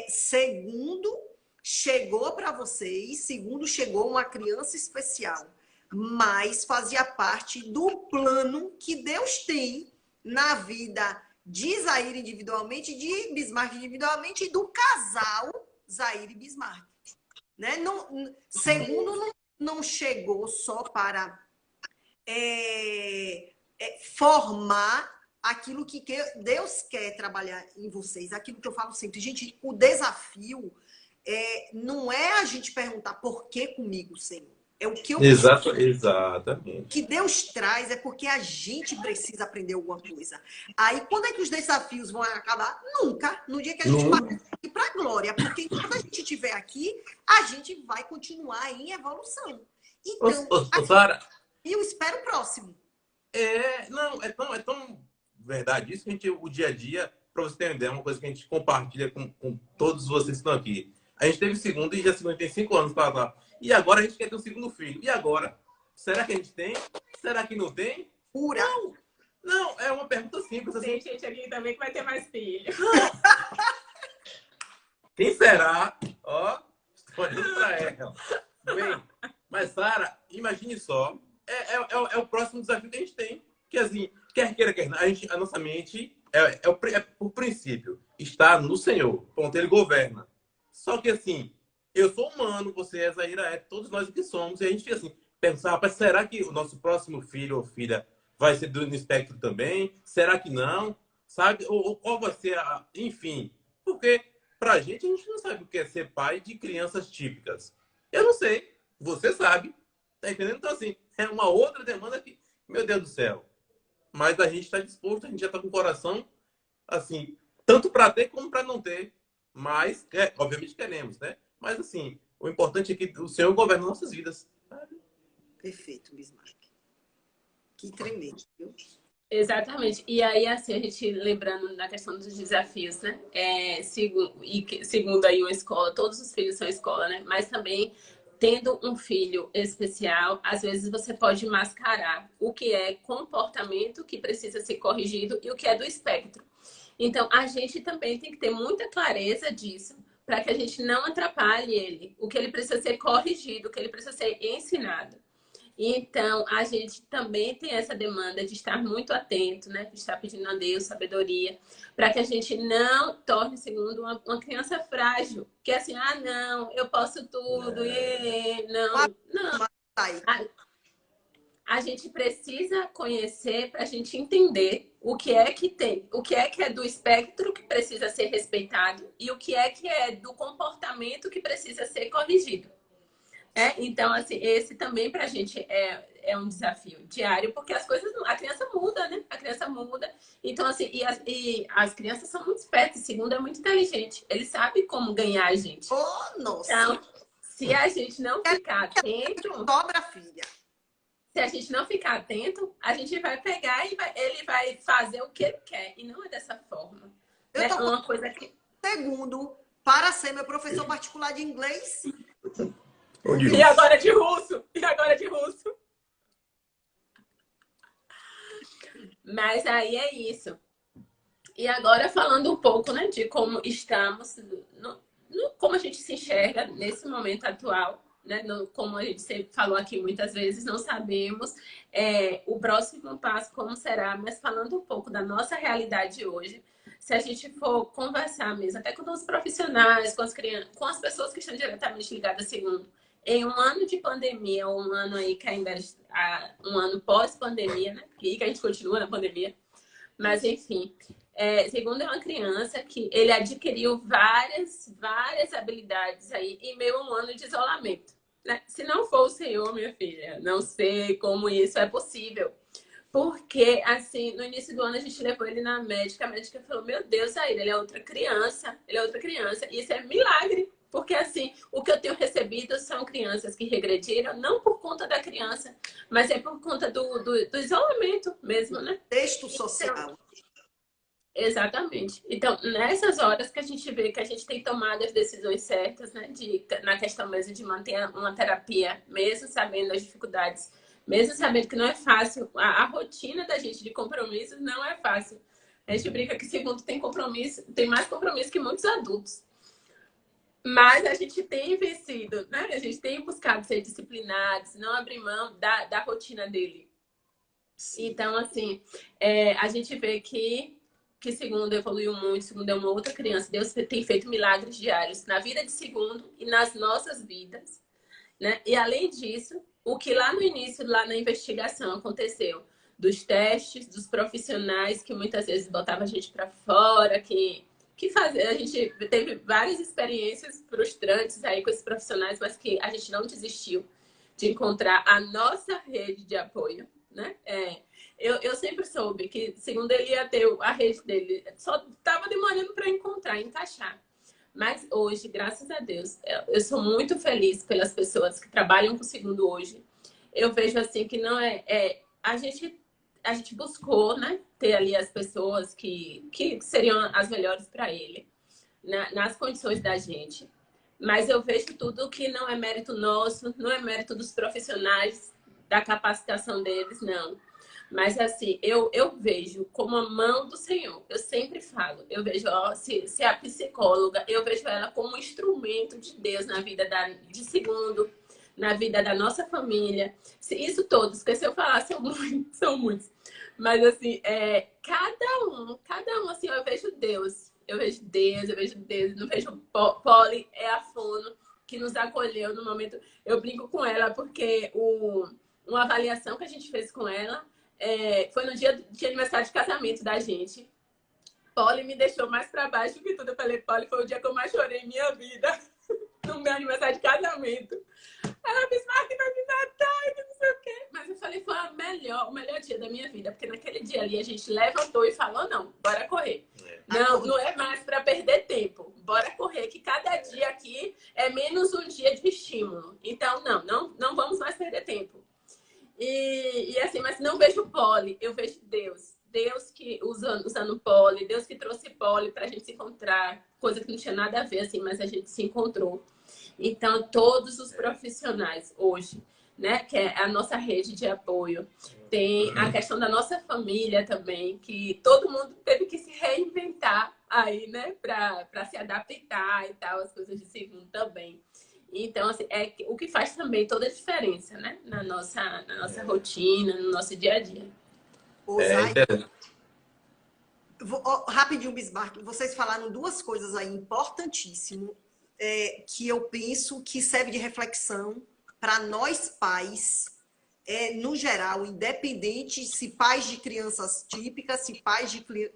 segundo chegou para vocês, segundo chegou uma criança especial, mas fazia parte do plano que Deus tem na vida de Zaire individualmente, de Bismarck individualmente e do casal Zaire e Bismarck, né? Segundo não chegou só para formar aquilo que Deus quer trabalhar em vocês. Aquilo que eu falo sempre. Gente, o desafio não é a gente perguntar por que comigo, Senhor. É o que eu Exatamente. que Deus traz é porque a gente precisa aprender alguma coisa. Aí, quando é que os desafios vão acabar? Nunca. No dia que a gente Não, partir para a glória. Porque enquanto a gente estiver aqui, a gente vai continuar em evolução. Então, Sara, eu espero o próximo. não, é tão verdade isso que a gente, o dia a dia, para você ter uma ideia, é uma coisa que a gente compartilha com todos vocês que estão aqui. A gente teve segundo e já segundo tem 5 anos para lá. E agora a gente quer ter um segundo filho. E agora? Será que a gente tem? Será que não tem? Pura. Não, é uma pergunta simples. Assim. Tem gente aqui também que vai ter mais filho. Quem será? Ó, estou olhando para ela. Bem, mas, Sara, imagine só. É o próximo desafio que a gente tem. Que, assim, quer queira, quer não, a nossa mente o princípio. Está no Senhor. Ponto, Ele governa. Só que, assim, eu sou humano, você é, Zaira, todos nós que somos. E a gente fica assim, pensar, rapaz, será que o nosso próximo filho ou filha vai ser do espectro também? Será que não? Sabe? Ou qual vai ser a... Enfim, porque pra gente, a gente não sabe o que é ser pai de crianças típicas. Eu não sei. Você sabe. Tá entendendo? Então, assim, é uma outra demanda que, meu Deus do céu. Mas a gente está disposto, a gente já está com o coração, assim, tanto para ter como para não ter. Mas, obviamente, queremos, né? Mas, assim, o importante é que o Senhor governa nossas vidas. Sabe? Perfeito, Bismarck. Que tremendo, viu? Exatamente. E aí, assim, a gente lembrando na questão dos desafios, né? Segundo aí uma escola, todos os filhos são escola, né? Mas também, tendo um filho especial, às vezes você pode mascarar o que é comportamento que precisa ser corrigido e o que é do espectro. Então, a gente também tem que ter muita clareza disso, para que a gente não atrapalhe ele, o que ele precisa ser corrigido, o que ele precisa ser ensinado. Então, a gente também tem essa demanda de estar muito atento, né? De estar pedindo a Deus sabedoria, para que a gente não torne, segundo, uma criança frágil. Que é assim, não, eu posso tudo, não. A gente precisa conhecer para a gente entender o que é que tem, o que é do espectro que precisa ser respeitado e o que é do comportamento que precisa ser corrigido. Então, assim, esse também para a gente é um desafio diário, porque as coisas, a criança muda, né? A criança muda. Então, assim, e as crianças são muito espertas, segundo, é muito inteligente. Ele sabe como ganhar a gente. Oh, nossa! Então, se a gente não ficar atento... Dobra, filha. Se a gente não ficar atento, a gente vai pegar e ele vai fazer o que ele quer. E não é dessa forma. Eu tô uma coisa que... segundo para ser meu professor particular de inglês. E agora de russo. E agora de russo. Mas aí é isso. E agora falando um pouco, né, de como estamos, como a gente se enxerga nesse momento atual. Né? Como a gente sempre falou aqui muitas vezes, não sabemos o próximo passo como será, mas falando um pouco da nossa realidade hoje, se a gente for conversar mesmo, até com os profissionais, com as crianças, com as pessoas que estão diretamente ligadas a segundo, em um ano de pandemia, ou um ano aí que ainda um ano pós-pandemia, né? E que a gente continua na pandemia, mas enfim. Segundo é uma criança que ele adquiriu várias habilidades aí em meio a um ano de isolamento. Né? Se não for o Senhor, minha filha, não sei como isso é possível. Porque, assim, no início do ano a gente levou ele na médica, a médica falou, meu Deus, Zaira, ele é outra criança, E isso é milagre, porque, assim, o que eu tenho recebido são crianças que regrediram, não por conta da criança, mas é por conta do isolamento mesmo, né? Texto social. Então, exatamente. Então, nessas horas que a gente vê que a gente tem tomado as decisões certas, né? Na questão mesmo de manter uma terapia, mesmo sabendo as dificuldades, mesmo sabendo que não é fácil, a rotina da gente de compromisso não é fácil. A gente brinca que segundo tem mais compromisso que muitos adultos. Mas a gente tem vencido, né? A gente tem buscado ser disciplinados, não abrir mão da rotina dele. Então, assim, a gente vê que segundo evoluiu muito, segundo é uma outra criança. Deus tem feito milagres diários na vida de segundo e nas nossas vidas, né? E além disso, o que lá no início, lá na investigação aconteceu, dos testes, dos profissionais que muitas vezes botavam a gente para fora, que fazia, a gente teve várias experiências frustrantes aí com esses profissionais, mas que a gente não desistiu. de encontrar a nossa rede de apoio, né? Eu sempre soube que, segundo ele ia ter a rede dele, só estava demorando para encontrar, encaixar. Mas hoje, graças a Deus, eu sou muito feliz pelas pessoas que trabalham com o segundo hoje. Eu vejo assim que não a gente buscou, né, ter ali as pessoas que seriam as melhores para ele, nas condições da gente. Mas eu vejo tudo que não é mérito nosso, não é mérito dos profissionais, da capacitação deles, não. Mas assim, eu vejo como a mão do Senhor. Eu sempre falo, eu vejo, ó, se a psicóloga, eu vejo ela como um instrumento de Deus na vida de segundo, na vida da nossa família. Isso todos, porque se eu falar, são muitos. Mas assim, cada um, assim, eu vejo Deus. Eu vejo Deus. Não vejo Polly, é a Fono, que nos acolheu no momento. Eu brinco com ela porque uma avaliação que a gente fez com ela foi no dia de aniversário de casamento da gente. Polly me deixou mais pra baixo do que tudo. Eu falei, Polly, foi o dia que eu mais chorei em minha vida. No meu aniversário de casamento. Ela disse, Mark, vai me matar, e não sei o quê. Mas eu falei, foi o melhor dia da minha vida. Porque naquele dia ali a gente levantou e falou, não, bora correr. Não é mais para perder tempo. Bora correr, que cada dia aqui é menos um dia de estímulo. Então, não vamos mais perder tempo. E assim, mas não vejo Polly, eu vejo Deus. Deus que usando Polly, Deus que trouxe Polly pra gente se encontrar. Coisa que não tinha nada a ver, assim, mas a gente se encontrou. Então, todos os profissionais hoje, né, que é a nossa rede de apoio, tem a questão da nossa família também, que todo mundo teve que se reinventar aí, né, para se adaptar e tal, as coisas de segundo também. Então, assim, é o que faz também toda a diferença, né, na nossa rotina, no nosso dia a dia. Rapidinho, Bismarck, vocês falaram duas coisas aí importantíssimas. Que eu penso que serve de reflexão para nós pais, no geral, independente se pais de crianças típicas, se pais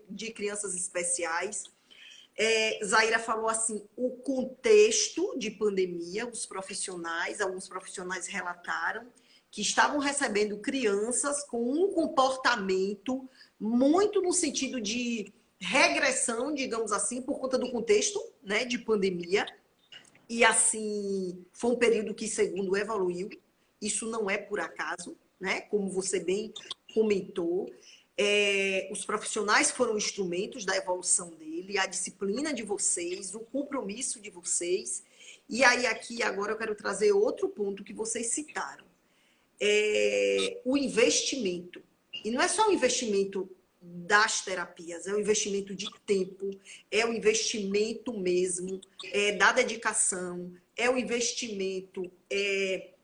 de crianças especiais. Zaira falou assim, o contexto de pandemia, alguns profissionais relataram que estavam recebendo crianças com um comportamento muito no sentido de regressão, digamos assim, por conta do contexto, né, de pandemia. E assim, foi um período que, segundo, evoluiu. Isso não é por acaso, né? Como você bem comentou. Os profissionais foram instrumentos da evolução dele, a disciplina de vocês, o compromisso de vocês. E aí, aqui, agora eu quero trazer outro ponto que vocês citaram. O investimento. E não é só um investimento das terapias, é um investimento de tempo, é um investimento mesmo da dedicação, é o investimento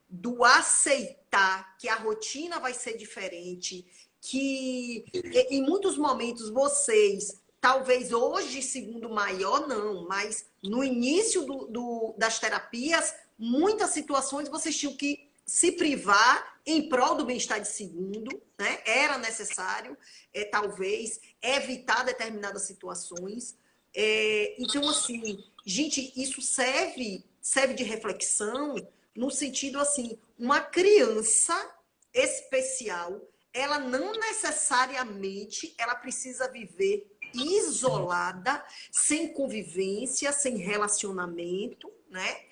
do aceitar que a rotina vai ser diferente, que em muitos momentos vocês, talvez hoje, segundo maior, não, mas no início das terapias, muitas situações vocês tinham que se privar em prol do bem-estar de segundo, né? Era necessário, talvez, evitar determinadas situações. Então, assim, gente, isso serve de reflexão no sentido, assim, uma criança especial, ela não necessariamente ela precisa viver isolada, sem convivência, sem relacionamento, né?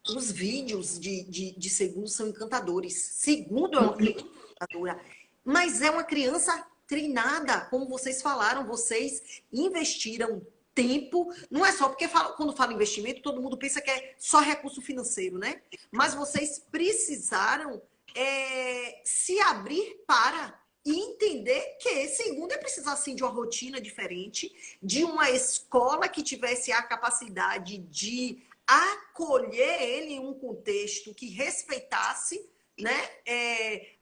Os vídeos de Segundo são encantadores. Segundo é uma criança encantadora, mas é uma criança treinada, como vocês falaram, vocês investiram tempo. Não é só porque quando fala investimento, todo mundo pensa que é só recurso financeiro, né? Mas vocês precisaram se abrir para entender que Segundo é precisar, assim, de uma rotina diferente, de uma escola que tivesse a capacidade de acolher ele em um contexto que respeitasse, né,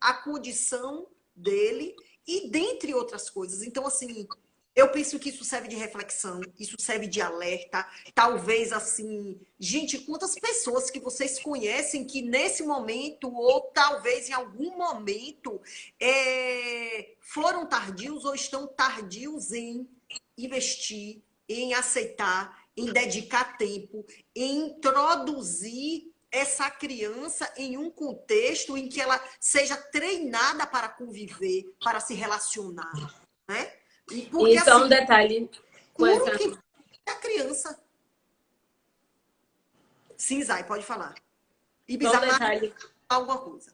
a condição dele e dentre outras coisas. Então, assim, eu penso que isso serve de reflexão, isso serve de alerta. Talvez, assim, gente, quantas pessoas que vocês conhecem que nesse momento, ou talvez em algum momento, foram tardios ou estão tardios em investir, em aceitar, em dedicar tempo, em introduzir essa criança em um contexto em que ela seja treinada para conviver, para se relacionar, né? E porque, E só um assim, detalhe com cura essa. o que é a criança. Sim, Zay, pode falar. E Só um bizarro detalhe. alguma coisa.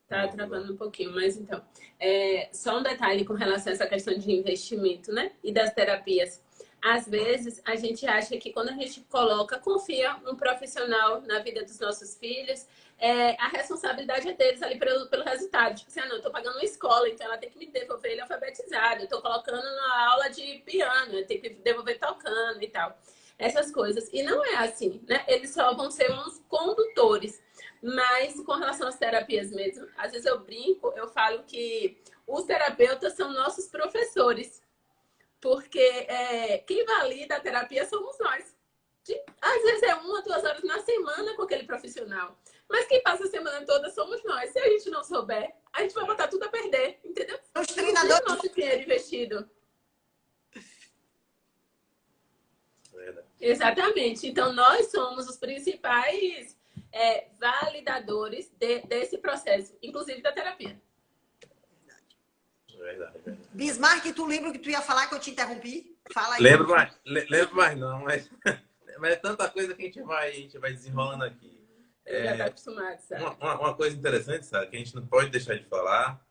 Tá travando um pouquinho, mas então. Só um detalhe com relação a essa questão de investimento, né? E das terapias. Às vezes, a gente acha que quando a gente confia um profissional na vida dos nossos filhos, a responsabilidade é deles ali pelo resultado. Tipo assim, não, eu tô pagando uma escola, então ela tem que me devolver ele alfabetizado. Eu tô colocando na aula de piano, eu tenho que devolver tocando e tal. Essas coisas. E não é assim, né? Eles só vão ser uns condutores. Mas com relação às terapias mesmo, às vezes eu brinco, eu falo que os terapeutas são nossos professores. Porque quem valida a terapia somos nós. Às vezes é 1 ou 2 horas na semana com aquele profissional. Mas quem passa a semana toda somos nós. Se a gente não souber, a gente vai botar tudo a perder, entendeu? Os Não treinadores. é o nosso dinheiro investido. Exatamente. Então, nós somos os principais validadores desse processo, inclusive da terapia. Verdade. Bismarck, tu lembra o que tu ia falar que eu te interrompi? Fala aí. Lembro mais não, mas é tanta coisa que a gente vai desenrolando aqui. Já tá acostumado, sabe? Uma coisa interessante, sabe, que a gente não pode deixar de falar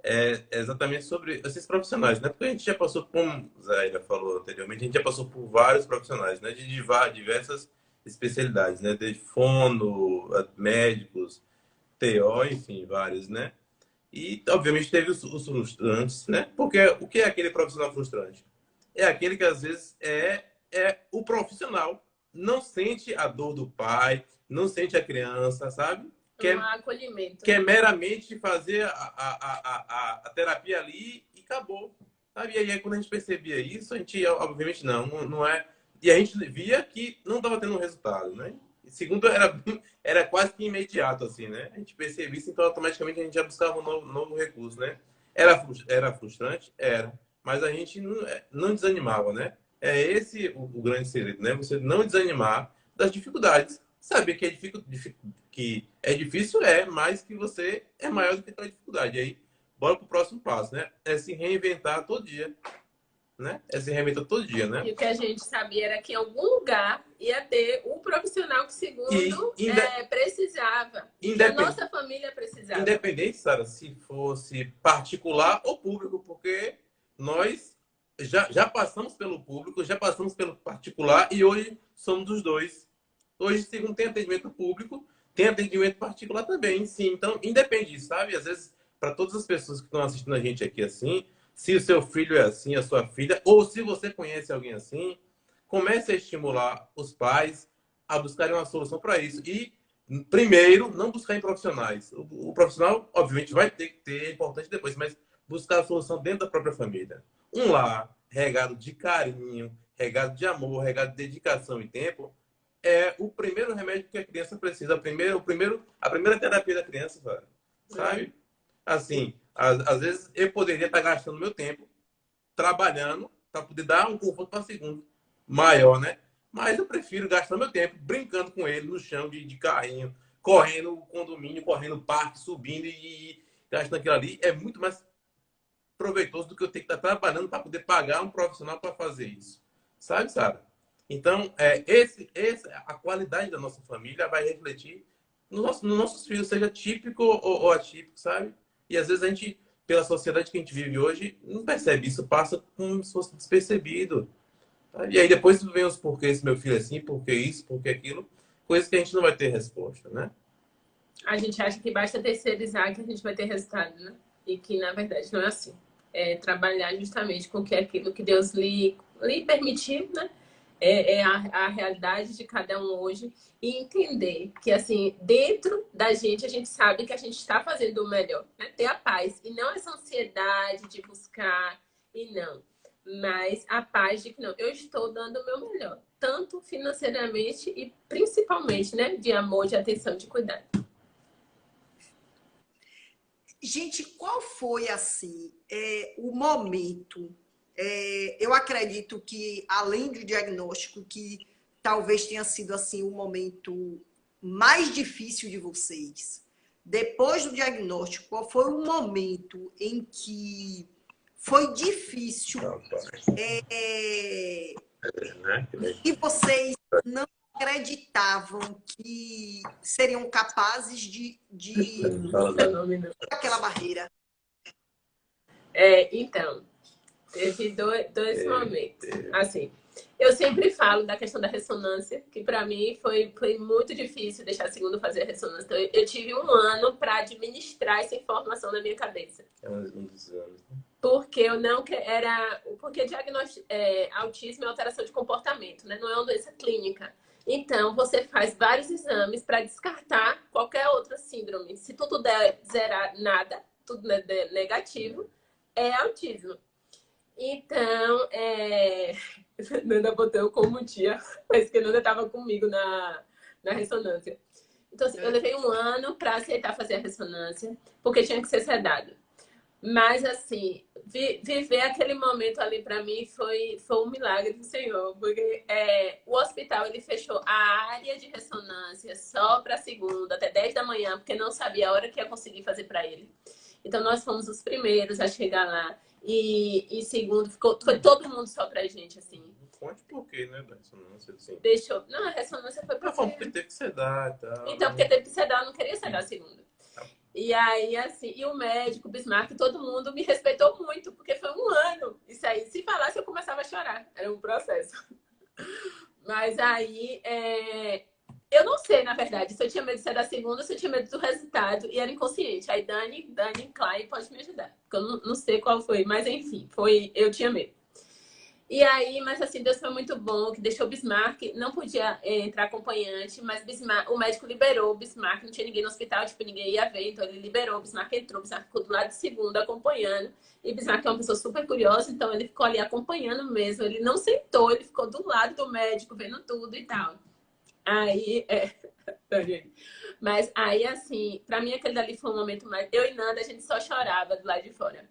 é exatamente sobre esses profissionais, né? Porque a gente já passou, como o Zé já falou anteriormente, a gente já passou por vários profissionais, né? De diversas especialidades, né? Desde fono, médicos, TO, enfim, vários, né? E, obviamente, teve os frustrantes, né? Porque o que é aquele profissional frustrante? É aquele que, às vezes, o profissional não sente a dor do pai, não sente a criança, sabe? Um acolhimento. Quer meramente fazer a terapia ali e acabou. Sabe? E aí, quando a gente percebia isso, a gente, obviamente, não é... E a gente via que não estava tendo resultado, né? Segundo, era quase que imediato, assim, né? A gente percebia isso, então automaticamente a gente já buscava um novo recurso, né? Era frustrante? Era. Mas a gente não desanimava, né? É esse o grande segredo, né? Você não desanimar das dificuldades. Saber que é difícil, mas que você é maior do que aquela dificuldade. E aí, bora pro próximo passo, né? É se reinventar todo dia, né? É se reinventar todo dia, né? E o que a gente sabia era que em algum lugar ia ter um profissional que, segundo, precisava. Que a nossa família precisava. Independente, Sara, se fosse particular ou público, porque nós já passamos pelo público, já passamos pelo particular e hoje somos os dois. Hoje, segundo, tem atendimento público, tem atendimento particular também, sim. Então, independe disso, sabe? Às vezes, para todas as pessoas que estão assistindo a gente aqui assim, se o seu filho é assim, a sua filha, ou se você conhece alguém assim, comece a estimular os pais a buscarem uma solução para isso. E, primeiro, não buscar em profissionais. O profissional, obviamente, vai ter que ter, é importante depois, mas buscar a solução dentro da própria família. Um lar regado de carinho, regado de amor, regado de dedicação e tempo, é o primeiro remédio que a criança precisa. A primeira terapia da criança, sabe? Assim, às vezes eu poderia estar gastando meu tempo trabalhando para poder dar um conforto para segundo maior, né? Mas eu prefiro gastar meu tempo brincando com ele no chão de carrinho, correndo o condomínio, correndo o parque, subindo e gastando aquilo ali. É muito mais proveitoso do que eu ter que estar trabalhando para poder pagar um profissional para fazer isso. Sabe, Sara? Então, a qualidade da nossa família vai refletir nos nossos filhos, seja típico ou atípico, sabe? E às vezes a gente, pela sociedade que a gente vive hoje, não percebe isso, passa como se fosse despercebido. Tá? E aí depois vem os porquês, meu filho é assim, por que isso, por que aquilo, coisas que a gente não vai ter resposta, né? A gente acha que basta terceirizar que a gente vai ter resultado, né? E que, na verdade, não é assim. É trabalhar justamente com aquilo que Deus lhe permitiu, né? É a realidade de cada um hoje e entender que, assim, dentro da gente, a gente sabe que a gente está fazendo o melhor, né? Ter a paz e não essa ansiedade de buscar e não. Mas a paz de que não, eu estou dando o meu melhor, tanto financeiramente e principalmente, né? De amor, de atenção, de cuidado. Gente, qual foi, assim, o momento... eu acredito que, além do diagnóstico, que talvez tenha sido assim um momento mais difícil de vocês? Depois do diagnóstico, qual foi o momento em que foi difícil e vocês não acreditavam que seriam capazes de aquela barreira? Então, teve dois momentos. Assim, eu sempre falo da questão da ressonância, que para mim foi muito difícil deixar segundo fazer a ressonância. Então, eu tive um ano para administrar essa informação na minha cabeça. Um dos anos. Porque eu não era. Porque autismo é alteração de comportamento, né? Não é uma doença clínica. Então, você faz vários exames para descartar qualquer outra síndrome. Se tudo der zerar nada, tudo der negativo, é autismo. Então, Nanda botou como tia, mas que Nanda estava comigo na ressonância. Então, assim, eu levei um ano para aceitar fazer a ressonância, porque tinha que ser sedado. Mas, assim, viver aquele momento ali para mim foi um milagre do Senhor, porque o hospital ele fechou a área de ressonância só para segunda, até 10 da manhã, porque não sabia a hora que ia conseguir fazer para ele. Então, nós fomos os primeiros a chegar lá. E segundo, foi todo mundo só pra gente, assim. Conte por quê, né, da ressonância, assim. Deixou. Não, a ressonância foi porque teve que sedar e tal. Então, porque teve que sedar, eu não queria sedar a segunda. E aí, assim, e o médico, o Bismarck, todo mundo me respeitou muito, porque foi um ano. Isso aí, se falasse, eu começava a chorar. Era um processo. Mas aí, eu não sei, na verdade, se eu tinha medo de ser da segunda ou se eu tinha medo do resultado. E era inconsciente. Aí Dani Klein pode me ajudar. Porque eu não sei qual foi. Mas enfim, eu tinha medo. E aí, mas assim, Deus foi muito bom, que deixou o Bismarck. Não podia entrar acompanhante, mas o médico liberou o Bismarck. Não tinha ninguém no hospital, tipo, ninguém ia ver. Então ele liberou, o Bismarck entrou. O Bismarck ficou do lado de segunda acompanhando. E o Bismarck é uma pessoa super curiosa, então ele ficou ali acompanhando mesmo. Ele não sentou, ele ficou do lado do médico, vendo tudo e tal. Aí, mas aí, assim, pra mim aquele dali foi um momento mais... Eu e Nanda, a gente só chorava do lado de fora.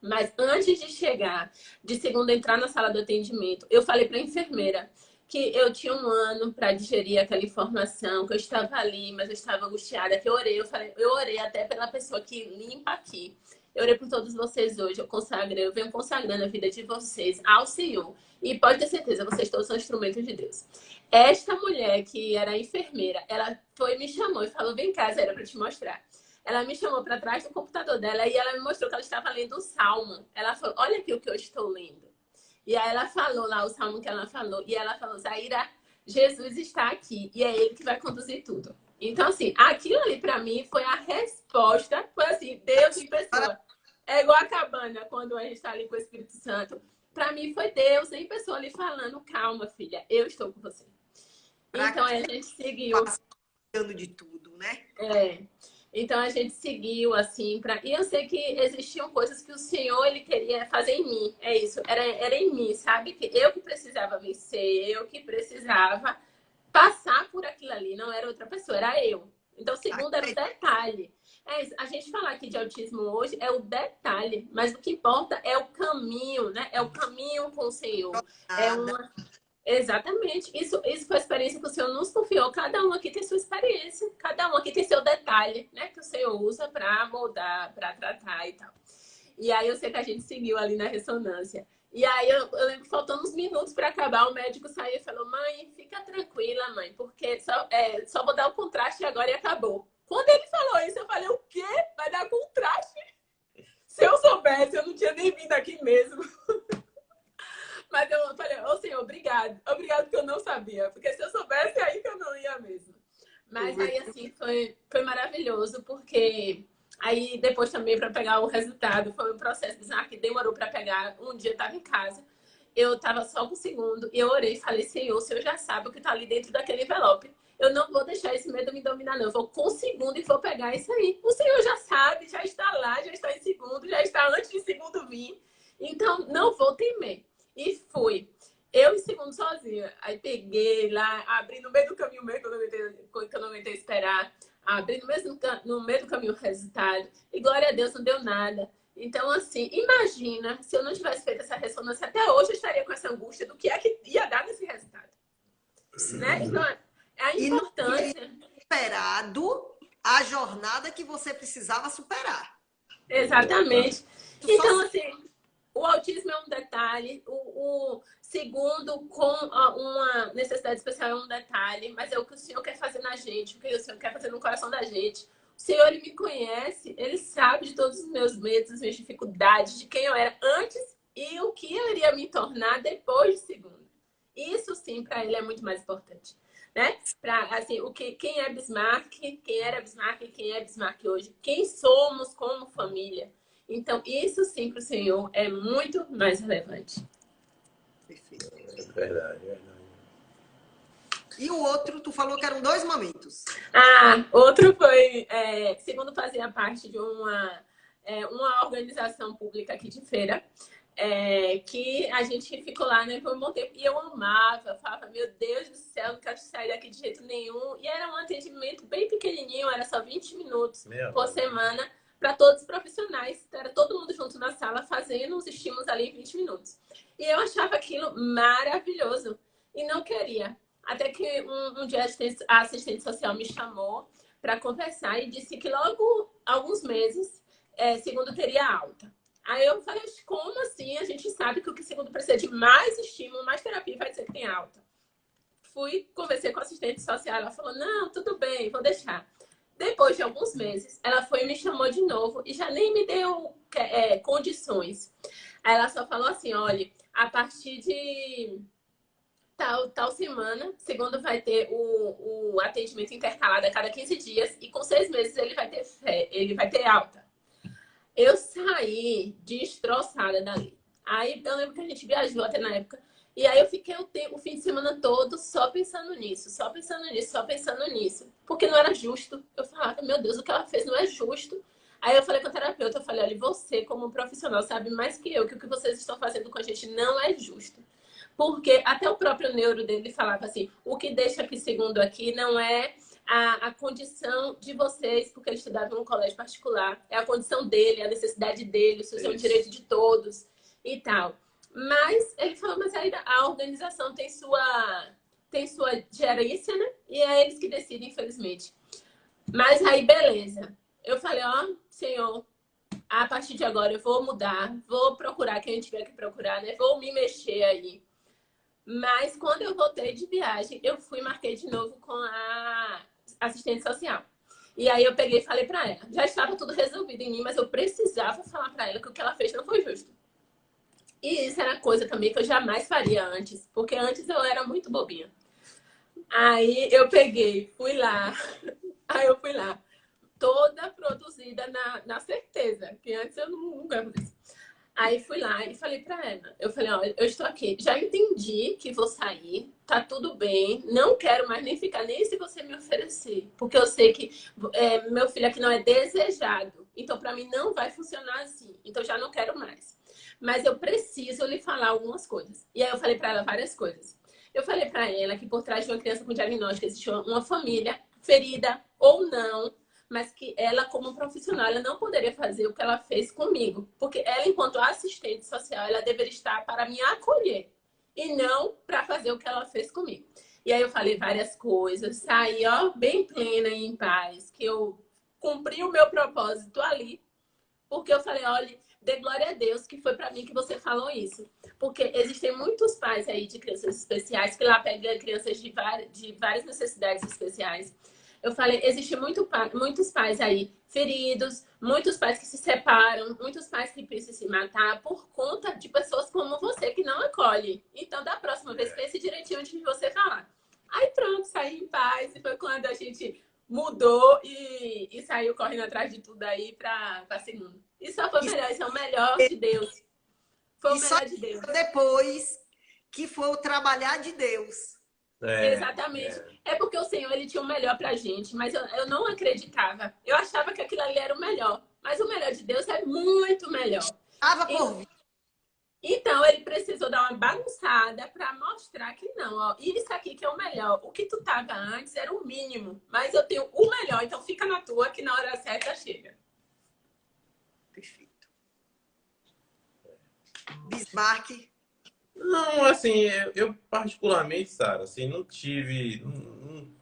Mas antes de chegar, de segunda entrar na sala do atendimento, eu falei pra enfermeira que eu tinha um ano para digerir aquela informação, que eu estava ali, mas eu estava angustiada, que eu orei. Eu orei até pela pessoa que limpa aqui. Eu orei por todos vocês hoje, eu venho consagrando a vida de vocês ao Senhor. E pode ter certeza, vocês todos são instrumentos de Deus. Esta mulher, que era enfermeira, ela me chamou e falou, vem cá, era para te mostrar. Ela me chamou para trás do computador dela e ela me mostrou que ela estava lendo um salmo. Ela falou, olha aqui o que eu estou lendo. E aí ela falou lá o salmo que ela falou. E ela falou, Zaira, Jesus está aqui e é Ele que vai conduzir tudo. Então, assim, aquilo ali para mim foi a resposta. Foi assim, Deus em pessoa. É igual a cabana, quando a gente está ali com o Espírito Santo. Para mim foi Deus em pessoa ali falando, calma, filha, eu estou com você. Então, a gente seguiu. Passando de tudo, né? Então a gente seguiu assim e eu sei que existiam coisas que o Senhor ele queria fazer em mim. É isso, era em mim, sabe? Que eu que precisava vencer, eu que precisava passar por aquilo ali, não era outra pessoa, era eu. Então, segundo era o detalhe. A gente falar aqui de autismo hoje é o detalhe, mas o que importa é o caminho, né? É o caminho com o Senhor. Exatamente. Isso foi a experiência que o Senhor nos confiou. Cada um aqui tem sua experiência. Cada um aqui tem seu detalhe, né? Que o Senhor usa para moldar, para tratar e tal. E aí eu sei que a gente seguiu ali na ressonância. E aí eu lembro que faltando uns minutos para acabar, o médico saiu e falou, mãe, fica tranquila, mãe, porque só vou dar o contraste agora e acabou. Quando ele falou isso, eu falei, o quê? Vai dar contraste? Se eu soubesse, eu não tinha nem vindo aqui mesmo. Mas eu falei, ô Senhor, obrigado. Obrigado que eu não sabia. Porque se eu soubesse, aí que eu não ia mesmo. Mas aí, assim, foi maravilhoso, porque aí depois também para pegar o resultado, foi um processo que demorou para pegar. Um dia eu estava em casa, eu estava só com o segundo, e eu orei e falei, Senhor, o Senhor já sabe o que está ali dentro daquele envelope. Eu não vou deixar esse medo me dominar, não. Eu vou com o segundo e vou pegar isso aí. O Senhor já sabe, já está lá, já está em segundo, já está antes de segundo vir. Então, não vou temer. E fui. Eu em segundo sozinha. Aí peguei lá, abri no meio do caminho mesmo, que eu não aguentei esperar. Abri no meio do caminho o resultado. E glória a Deus, não deu nada. Então, assim, imagina se eu não tivesse feito essa ressonância, até hoje eu estaria com essa angústia do que é que ia dar nesse resultado. Né? Então, a importância... superado a jornada que você precisava superar. Exatamente. Tu Então, só... assim, o autismo é um detalhe, o segundo com uma necessidade especial é um detalhe, mas é o que o Senhor quer fazer na gente, o que o Senhor quer fazer no coração da gente. O Senhor, Ele me conhece, Ele sabe de todos os meus medos, as minhas dificuldades, de quem eu era antes e o que eu iria me tornar depois de segundo. Isso, sim, para Ele é muito mais importante. Né? Assim, quem é Bismarck, quem era Bismarck e quem é Bismarck hoje, quem somos como família. Então, isso sim para o Senhor é muito mais relevante. Perfeito. É verdade, é verdade. E o outro, tu falou que eram 2 momentos. Outro foi, segundo fazia parte de uma organização pública aqui de Feira, que a gente ficou lá, né, por um bom tempo, e eu amava, falava, meu Deus do céu, não quero sair daqui de jeito nenhum, e era um atendimento bem pequenininho, era só 20 minutos por semana, para todos os profissionais, então, era todo mundo junto na sala, fazendo os estímulos ali em 20 minutos. E eu achava aquilo maravilhoso, e não queria. Até que um dia a assistente social me chamou para conversar e disse que logo, alguns meses, segundo teria alta. Aí eu falei, como assim? A gente sabe que o que segundo precisa de mais estímulo, mais terapia, vai dizer que tem alta. Conversei com a assistente social, ela falou, não, tudo bem, vou deixar. Depois de alguns meses, ela foi e me chamou de novo e já nem me deu condições. Aí ela só falou assim, olha, a partir de tal semana, segundo vai ter o atendimento intercalado a cada 15 dias e com 6 meses ele vai ter alta. Eu saí destroçada dali. Aí eu lembro que a gente viajou até na época. E aí eu fiquei o fim de semana todo só pensando nisso, só pensando nisso, só pensando nisso. Porque não era justo. Eu falava, meu Deus, o que ela fez não é justo. Aí eu falei com a terapeuta, eu falei, olha, você como profissional sabe mais que eu que o que vocês estão fazendo com a gente não é justo. Porque até o próprio neuro dele falava assim, o que deixa aqui segundo aqui não é a condição de vocês, porque ele estudava em um colégio particular, é a condição dele, a necessidade dele, isso é um direito de todos e tal. Mas ele falou, mas aí a organização tem sua gerência, né? E é eles que decidem, infelizmente. Mas aí, beleza. Eu falei, ó, senhor, a partir de agora eu vou mudar, vou procurar quem tiver que procurar, né? Vou me mexer aí. Mas quando eu voltei de viagem, eu marquei de novo com a assistente social. E aí eu peguei e falei pra ela. Já estava tudo resolvido em mim, mas eu precisava falar pra ela que o que ela fez não foi justo. E isso era coisa também que eu jamais faria antes, porque antes eu era muito bobinha. Aí eu peguei, fui lá. Aí eu fui lá, toda produzida na certeza, que antes eu nunca fiz isso. Aí fui lá e falei pra ela. Eu falei, ó, eu estou aqui. Já entendi que vou sair. Tá tudo bem. Não quero mais nem ficar, nem se você me oferecer. Porque eu sei que meu filho aqui não é desejado. Então, pra mim, não vai funcionar assim. Então, já não quero mais. Mas eu preciso lhe falar algumas coisas. E aí eu falei pra ela várias coisas. Eu falei pra ela que por trás de uma criança com diagnóstico existe uma família ferida ou não, mas que ela, como profissional, ela não poderia fazer o que ela fez comigo. Porque ela, enquanto assistente social, ela deveria estar para me acolher e não para fazer o que ela fez comigo. E aí eu falei várias coisas, saí, ó, bem plena e em paz, que eu cumpri o meu propósito ali, porque eu falei, olha, dê glória a Deus que foi para mim que você falou isso. Porque existem muitos pais aí de crianças especiais que lá pegam crianças de várias necessidades especiais. Eu falei, existem muitos pais aí feridos, muitos pais que se separam, muitos pais que precisam se matar por conta de pessoas como você que não acolhe. Então, da próxima vez, pense direitinho antes de você falar. Aí pronto, saí em paz e foi quando a gente mudou e saiu correndo atrás de tudo aí para segundo. E só foi melhor, isso é o melhor de Deus. Foi o melhor de Deus. Depois que foi o trabalhar de Deus. Exatamente. É porque o Senhor, ele tinha o melhor pra gente, mas eu não acreditava. Eu achava que aquilo ali era o melhor. Mas o melhor de Deus é muito melhor. Estava por vir. Então, ele precisou dar uma bagunçada para mostrar que não, ó, isso aqui que é o melhor. O que tu tava antes era o mínimo, mas eu tenho o melhor, então fica na tua que na hora certa chega. Perfeito. Bismarck. Não, assim, eu particularmente, Sara, assim, não tive...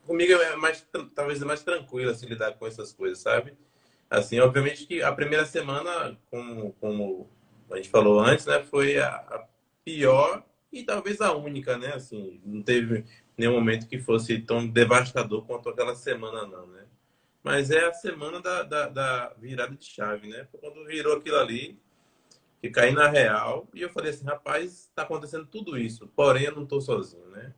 comigo é mais, talvez é mais tranquilo assim, lidar com essas coisas, sabe? Assim, obviamente que a primeira semana, como a gente falou antes, né, foi a pior e talvez a única, né? Assim, não teve nenhum momento que fosse tão devastador quanto aquela semana, não, né? Mas é a semana da virada de chave, né? Foi quando virou aquilo ali, que caí na real, e eu falei assim, rapaz, está acontecendo tudo isso, porém eu não estou sozinho, né?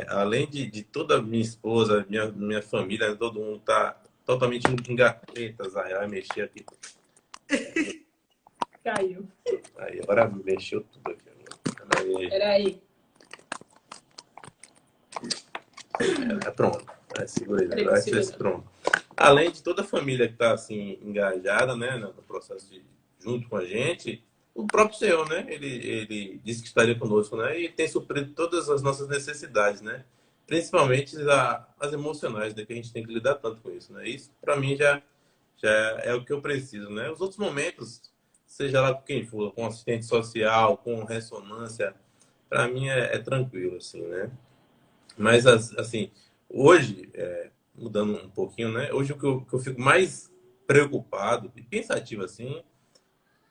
Além de toda a minha esposa, minha família, todo mundo tá totalmente em gavetas, aí mexer aqui. Caiu. Aí agora mexeu tudo aqui. Peraí. Pronto. Segura aí, Peraí, vai ser segura. pronto. Além de toda a família que está assim engajada, né, no processo junto com a gente, o próprio Senhor, né, ele disse que estaria conosco, né, e tem suprido todas as nossas necessidades, né, principalmente as emocionais, né, que a gente tem que lidar tanto com isso, né. Isso para mim já é o que eu preciso, né. Os outros momentos, seja lá com quem for, com assistente social, com ressonância, para mim é tranquilo, assim, né. Mas assim, hoje mudando um pouquinho, né? Hoje o que eu fico mais preocupado e pensativo assim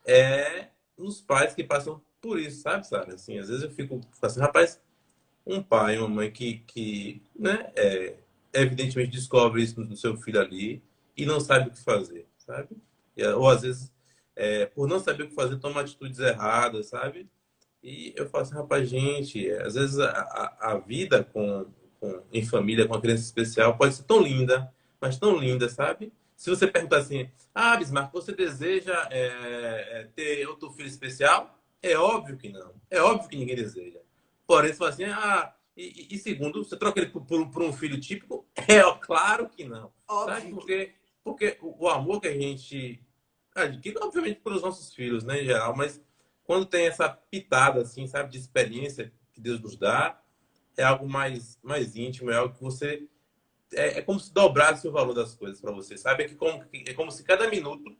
é nos pais que passam por isso, sabe, Sara? Assim, às vezes eu fico assim, rapaz, um pai, uma mãe que né, evidentemente descobre isso no seu filho ali e não sabe o que fazer, sabe? Ou às vezes, por não saber o que fazer, toma atitudes erradas, sabe? E eu falo assim, rapaz, gente, às vezes a vida em família, com uma criança especial, pode ser tão linda, mas tão linda, sabe? Se você perguntar assim, Bismarck, você deseja ter outro filho especial? É óbvio que não. É óbvio que ninguém deseja. Porém, você fala assim, e segundo, você troca ele por um filho típico? É claro que não. Sabe? Óbvio. Porque o amor que a gente adquire, obviamente, pelos nossos filhos, né, em geral, mas quando tem essa pitada, assim, sabe, de experiência que Deus nos dá, é algo mais íntimo, é algo que você. É como se dobrasse o valor das coisas para você, sabe? É como se cada minuto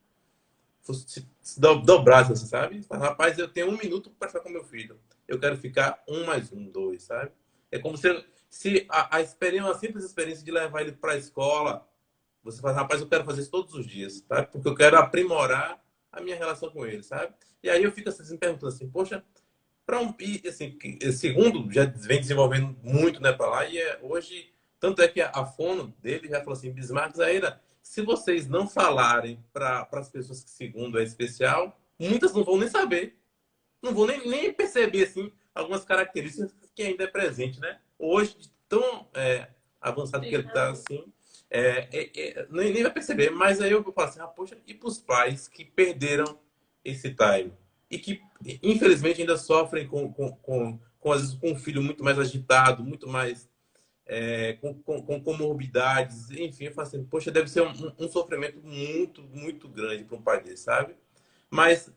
fosse se dobrasse, assim, sabe? Rapaz, eu tenho 1 minuto para ficar com meu filho. Eu quero ficar 1 mais 1, 2, sabe? É como se a experiência, uma simples experiência de levar ele para a escola, você fala, rapaz, eu quero fazer isso todos os dias, sabe? Porque eu quero aprimorar a minha relação com ele, sabe? E aí eu fico assim, me perguntando assim, poxa, e assim, segundo, já vem desenvolvendo muito, né, para lá, e hoje, tanto é que a fono dele já falou assim, Bismarck, Zaira, se vocês não falarem para as pessoas que segundo é especial, muitas não vão nem saber, não vão nem perceber, assim, algumas características que ainda é presente, né? Hoje, de tão avançado que ele está, assim, nem vai perceber, mas aí eu falo assim, poxa, e para os pais que perderam esse time? E que, infelizmente, ainda sofrem às vezes, com um filho muito mais agitado, muito mais com comorbidades, enfim, eu falo assim, poxa, deve ser um sofrimento muito, muito grande para um pai desse, sabe? Mas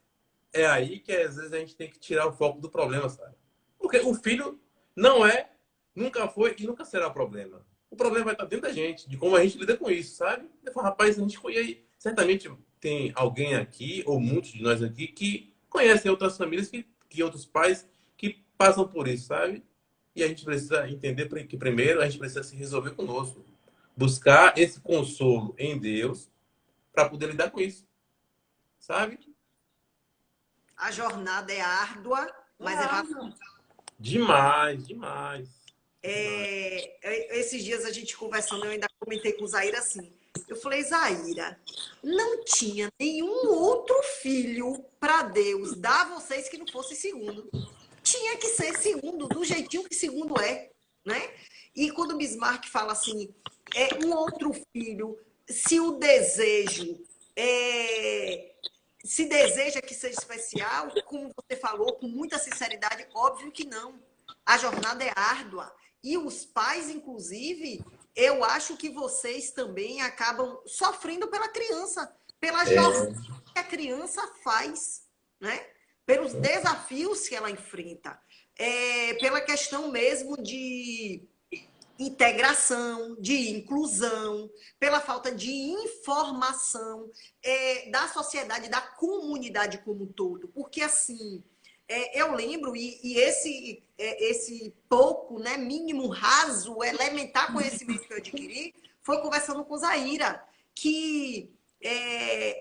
é aí que às vezes a gente tem que tirar o foco do problema, sabe? Porque o filho não nunca foi e nunca será o problema. O problema vai estar dentro da gente, de como a gente lida com isso, sabe? Eu falo, rapaz, a gente foi aí. Certamente tem alguém aqui, ou muitos de nós aqui, que conhecem outras famílias, que outros pais que passam por isso, sabe? E a gente precisa entender que primeiro a gente precisa se resolver conosco. Buscar esse consolo em Deus para poder lidar com isso, sabe? A jornada é árdua, mas é valiosa. Demais, demais. Esses dias a gente conversando, eu ainda comentei com o Zaira assim. Eu falei, Zaira, não tinha nenhum outro filho para Deus dar a vocês que não fosse segundo. Tinha que ser segundo, do jeitinho que segundo é, né? E quando o Bismarck fala assim, um outro filho, se o desejo se deseja que seja especial, como você falou, com muita sinceridade, óbvio que não. A jornada é árdua. E os pais, inclusive, eu acho que vocês também acabam sofrendo pela criança, pela jornada que a criança faz, né? Pelos desafios que ela enfrenta, pela questão mesmo de integração, de inclusão, pela falta de informação da sociedade, da comunidade como um todo. Porque, assim, eu lembro, esse pouco, né, mínimo, raso, elementar conhecimento que eu adquiri foi conversando com Zaira, que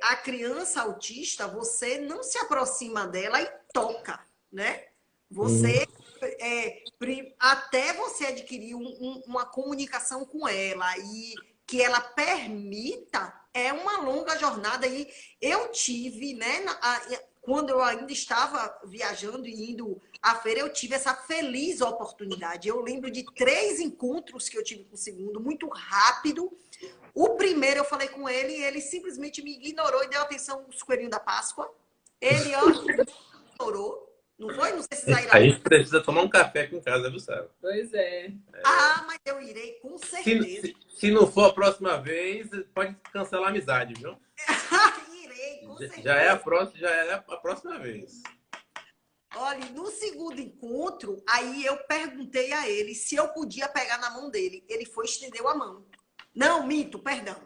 a criança autista, você não se aproxima dela e toca, né? Você, até você adquirir uma comunicação com ela e que ela permita, é uma longa jornada. E eu tive, né, quando eu ainda estava viajando e indo à feira, eu tive essa feliz oportunidade. Eu lembro de 3 encontros que eu tive com o segundo, muito rápido. O primeiro eu falei com ele e ele simplesmente me ignorou e deu atenção aos coelhinhos da Páscoa. Ele, ó, ignorou. Não foi? Não sei se Zaira... A gente precisa tomar um café aqui em casa, viu, Sara? Pois é. Ah, mas eu irei, com certeza. Se não for a próxima vez, pode cancelar a amizade, viu? Irei, com certeza. Já é a próxima vez. Olha, no segundo encontro, aí eu perguntei a ele se eu podia pegar na mão dele. Ele foi e estendeu a mão. Não, minto, perdão.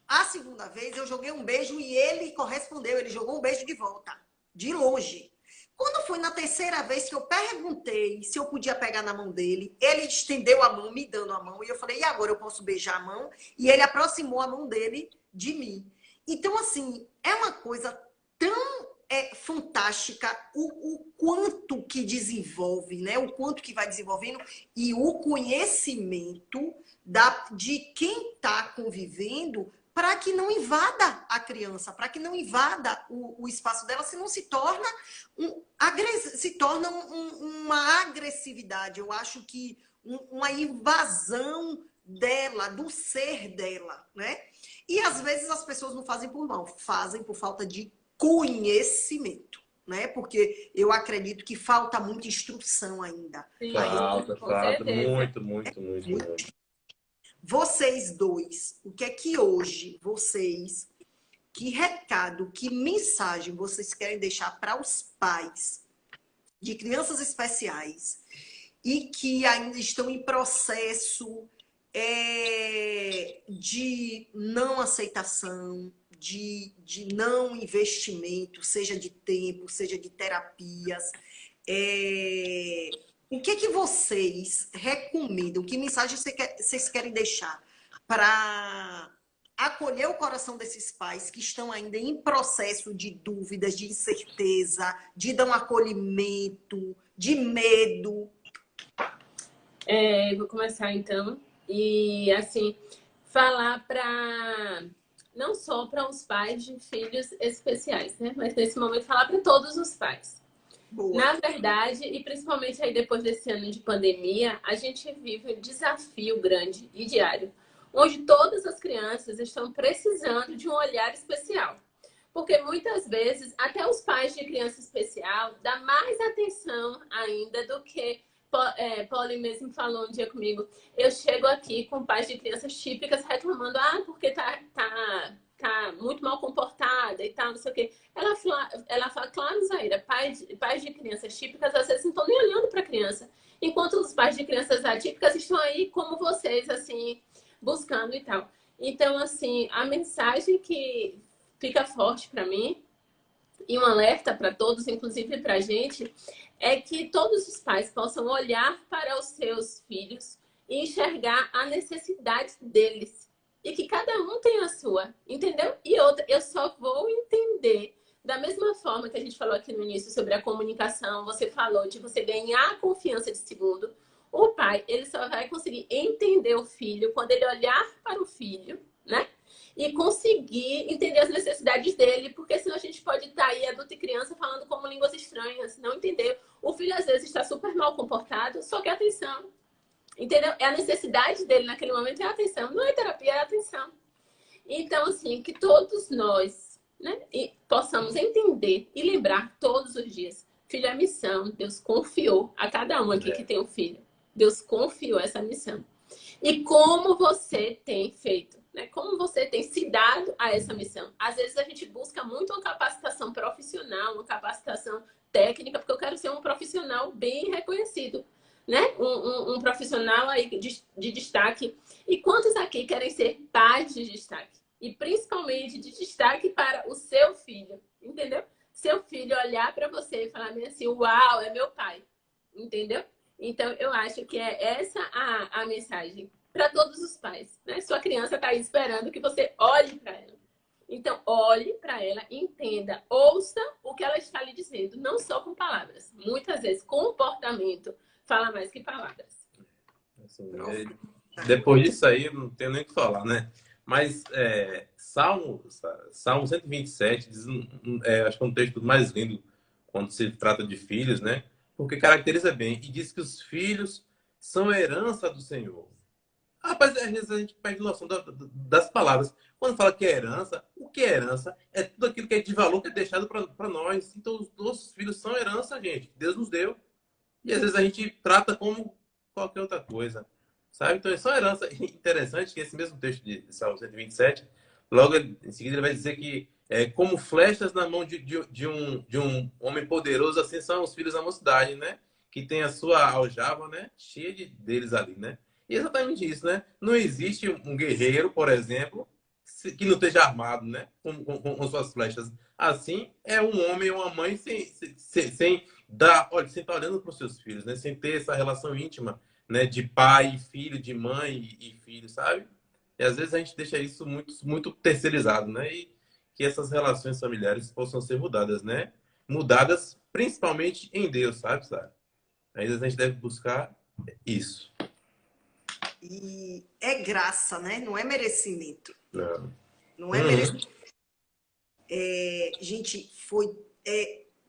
A segunda vez eu joguei um beijo e ele correspondeu. Ele jogou um beijo de volta, de longe. Quando foi na terceira vez que eu perguntei se eu podia pegar na mão dele, ele estendeu a mão, me dando a mão. E eu falei, e agora eu posso beijar a mão? E ele aproximou a mão dele de mim. Então, assim, é uma coisa tão fantástica o quanto que desenvolve, né? O quanto que vai desenvolvendo e o conhecimento de quem está convivendo para que não invada a criança, para que não invada o espaço dela, senão se torna uma agressividade. Eu acho que uma invasão dela, do ser dela, né? E às vezes as pessoas não fazem por mal, fazem por falta de conhecimento, né? Porque eu acredito que falta muita instrução ainda. Sim, Falta, com falta. certeza. Muito. Vocês dois, o que é que hoje que recado, que mensagem vocês querem deixar para os pais de crianças especiais e que ainda estão em processo de não aceitação, de não investimento, seja de tempo, seja de terapias. O que é que vocês recomendam? Que mensagem vocês querem deixar para acolher o coração desses pais que estão ainda em processo de dúvidas, de incerteza, de dar um acolhimento, de medo? Vou começar então. E assim, falar para não só para os pais de filhos especiais, né? Mas nesse momento falar para todos os pais. Boa. Na verdade, e principalmente aí depois desse ano de pandemia, a gente vive um desafio grande e diário, onde todas as crianças estão precisando de um olhar especial. Porque muitas vezes, até os pais de criança especial dão mais atenção ainda do que... Polly mesmo falou um dia comigo, eu chego aqui com pais de crianças típicas reclamando, porque tá muito mal comportada e tal, não sei o quê. Ela fala, claro, Zaira, pais de crianças típicas às vezes não estão nem olhando para a criança, enquanto os pais de crianças atípicas estão aí como vocês, assim, buscando e tal. Então, assim, a mensagem que fica forte para mim, e um alerta para todos, inclusive para a gente, é que todos os pais possam olhar para os seus filhos e enxergar a necessidade deles. E que cada um tem a sua, entendeu? E outra, eu só vou entender, da mesma forma que a gente falou aqui no início sobre a comunicação, você falou de você ganhar a confiança de segundo, o pai, ele só vai conseguir entender o filho quando ele olhar para o filho, né? E conseguir entender as necessidades dele, porque senão a gente pode estar aí, adulto e criança, falando como línguas estranhas, não entender. O filho, às vezes, está super mal comportado, só quer atenção. Entendeu? É a necessidade dele naquele momento, é a atenção. Não é terapia, é a atenção. Então, assim, que todos nós, né, possamos entender e lembrar todos os dias. Filho é missão. Deus confiou a cada um aqui que tem um filho. Deus confiou essa missão. E como você tem feito? Né? Como você tem se dado a essa missão? Às vezes a gente busca muito uma capacitação profissional, uma capacitação técnica, porque eu quero ser um profissional bem reconhecido, né? Um profissional aí de destaque. E quantos aqui querem ser pais de destaque? E principalmente de destaque para o seu filho, entendeu? seu filho olhar para você e falar assim, uau, é meu pai. Entendeu? Então, eu acho que é essa a mensagem para todos os pais, né? Sua criança está aí esperando que você olhe para ela. Então, olhe para ela, entenda, ouça o que ela está lhe dizendo, não só com palavras. Muitas vezes, comportamento fala mais que palavras. Assim, depois disso aí, não tenho nem o que falar, né? Mas Salmo 127 diz, acho que é um texto mais lindo quando se trata de filhos, né? Porque caracteriza bem e diz que os filhos são herança do Senhor. Rapaz, às vezes a gente perde noção das palavras. Quando fala que é herança, o que é herança? É tudo aquilo que é de valor que é deixado para nós. Então, os nossos filhos são herança, gente, que Deus nos deu. E às vezes a gente trata como qualquer outra coisa, sabe? Então, é só herança. Interessante que esse mesmo texto de Salmo 127, logo em seguida ele vai dizer que como flechas na mão de um homem poderoso, assim são os filhos da mocidade, né? Que tem a sua aljava, né? Cheia deles ali, né? E é exatamente isso, né? Não existe um guerreiro, por exemplo, que não esteja armado, né? Com suas flechas. Assim, é um homem ou uma mãe sem dar, olha, sem estar olhando para os seus filhos, né? Sem ter essa relação íntima, né? De pai e filho, de mãe e filho, sabe? E às vezes a gente deixa isso muito, muito terceirizado, né? E que essas relações familiares possam ser mudadas, né? Mudadas principalmente em Deus, sabe, Sara? Aí a gente deve buscar isso. E é graça, né? Não é merecimento. Não. Não é merecimento. Gente, foi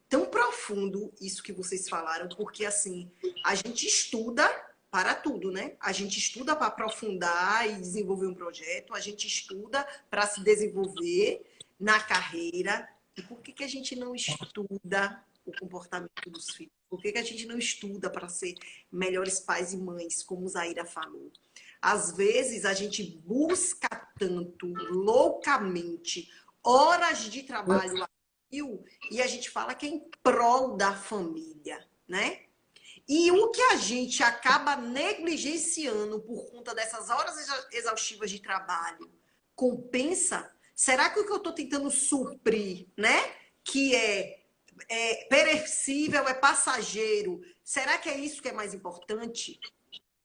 tão profundo isso que vocês falaram, porque assim, a gente estuda para tudo, né? A gente estuda para aprofundar e desenvolver um projeto, a gente estuda para se desenvolver na carreira. E por que a gente não estuda o comportamento dos filhos? Por que a gente não estuda para ser melhores pais e mães, como Zaira falou? Às vezes a gente busca tanto, loucamente, horas de trabalho e a gente fala que é em prol da família, né? E o que a gente acaba negligenciando por conta dessas horas exaustivas de trabalho compensa? Será que o que eu estou tentando suprir, né? Que é perecível, é passageiro. Será que é isso que é mais importante?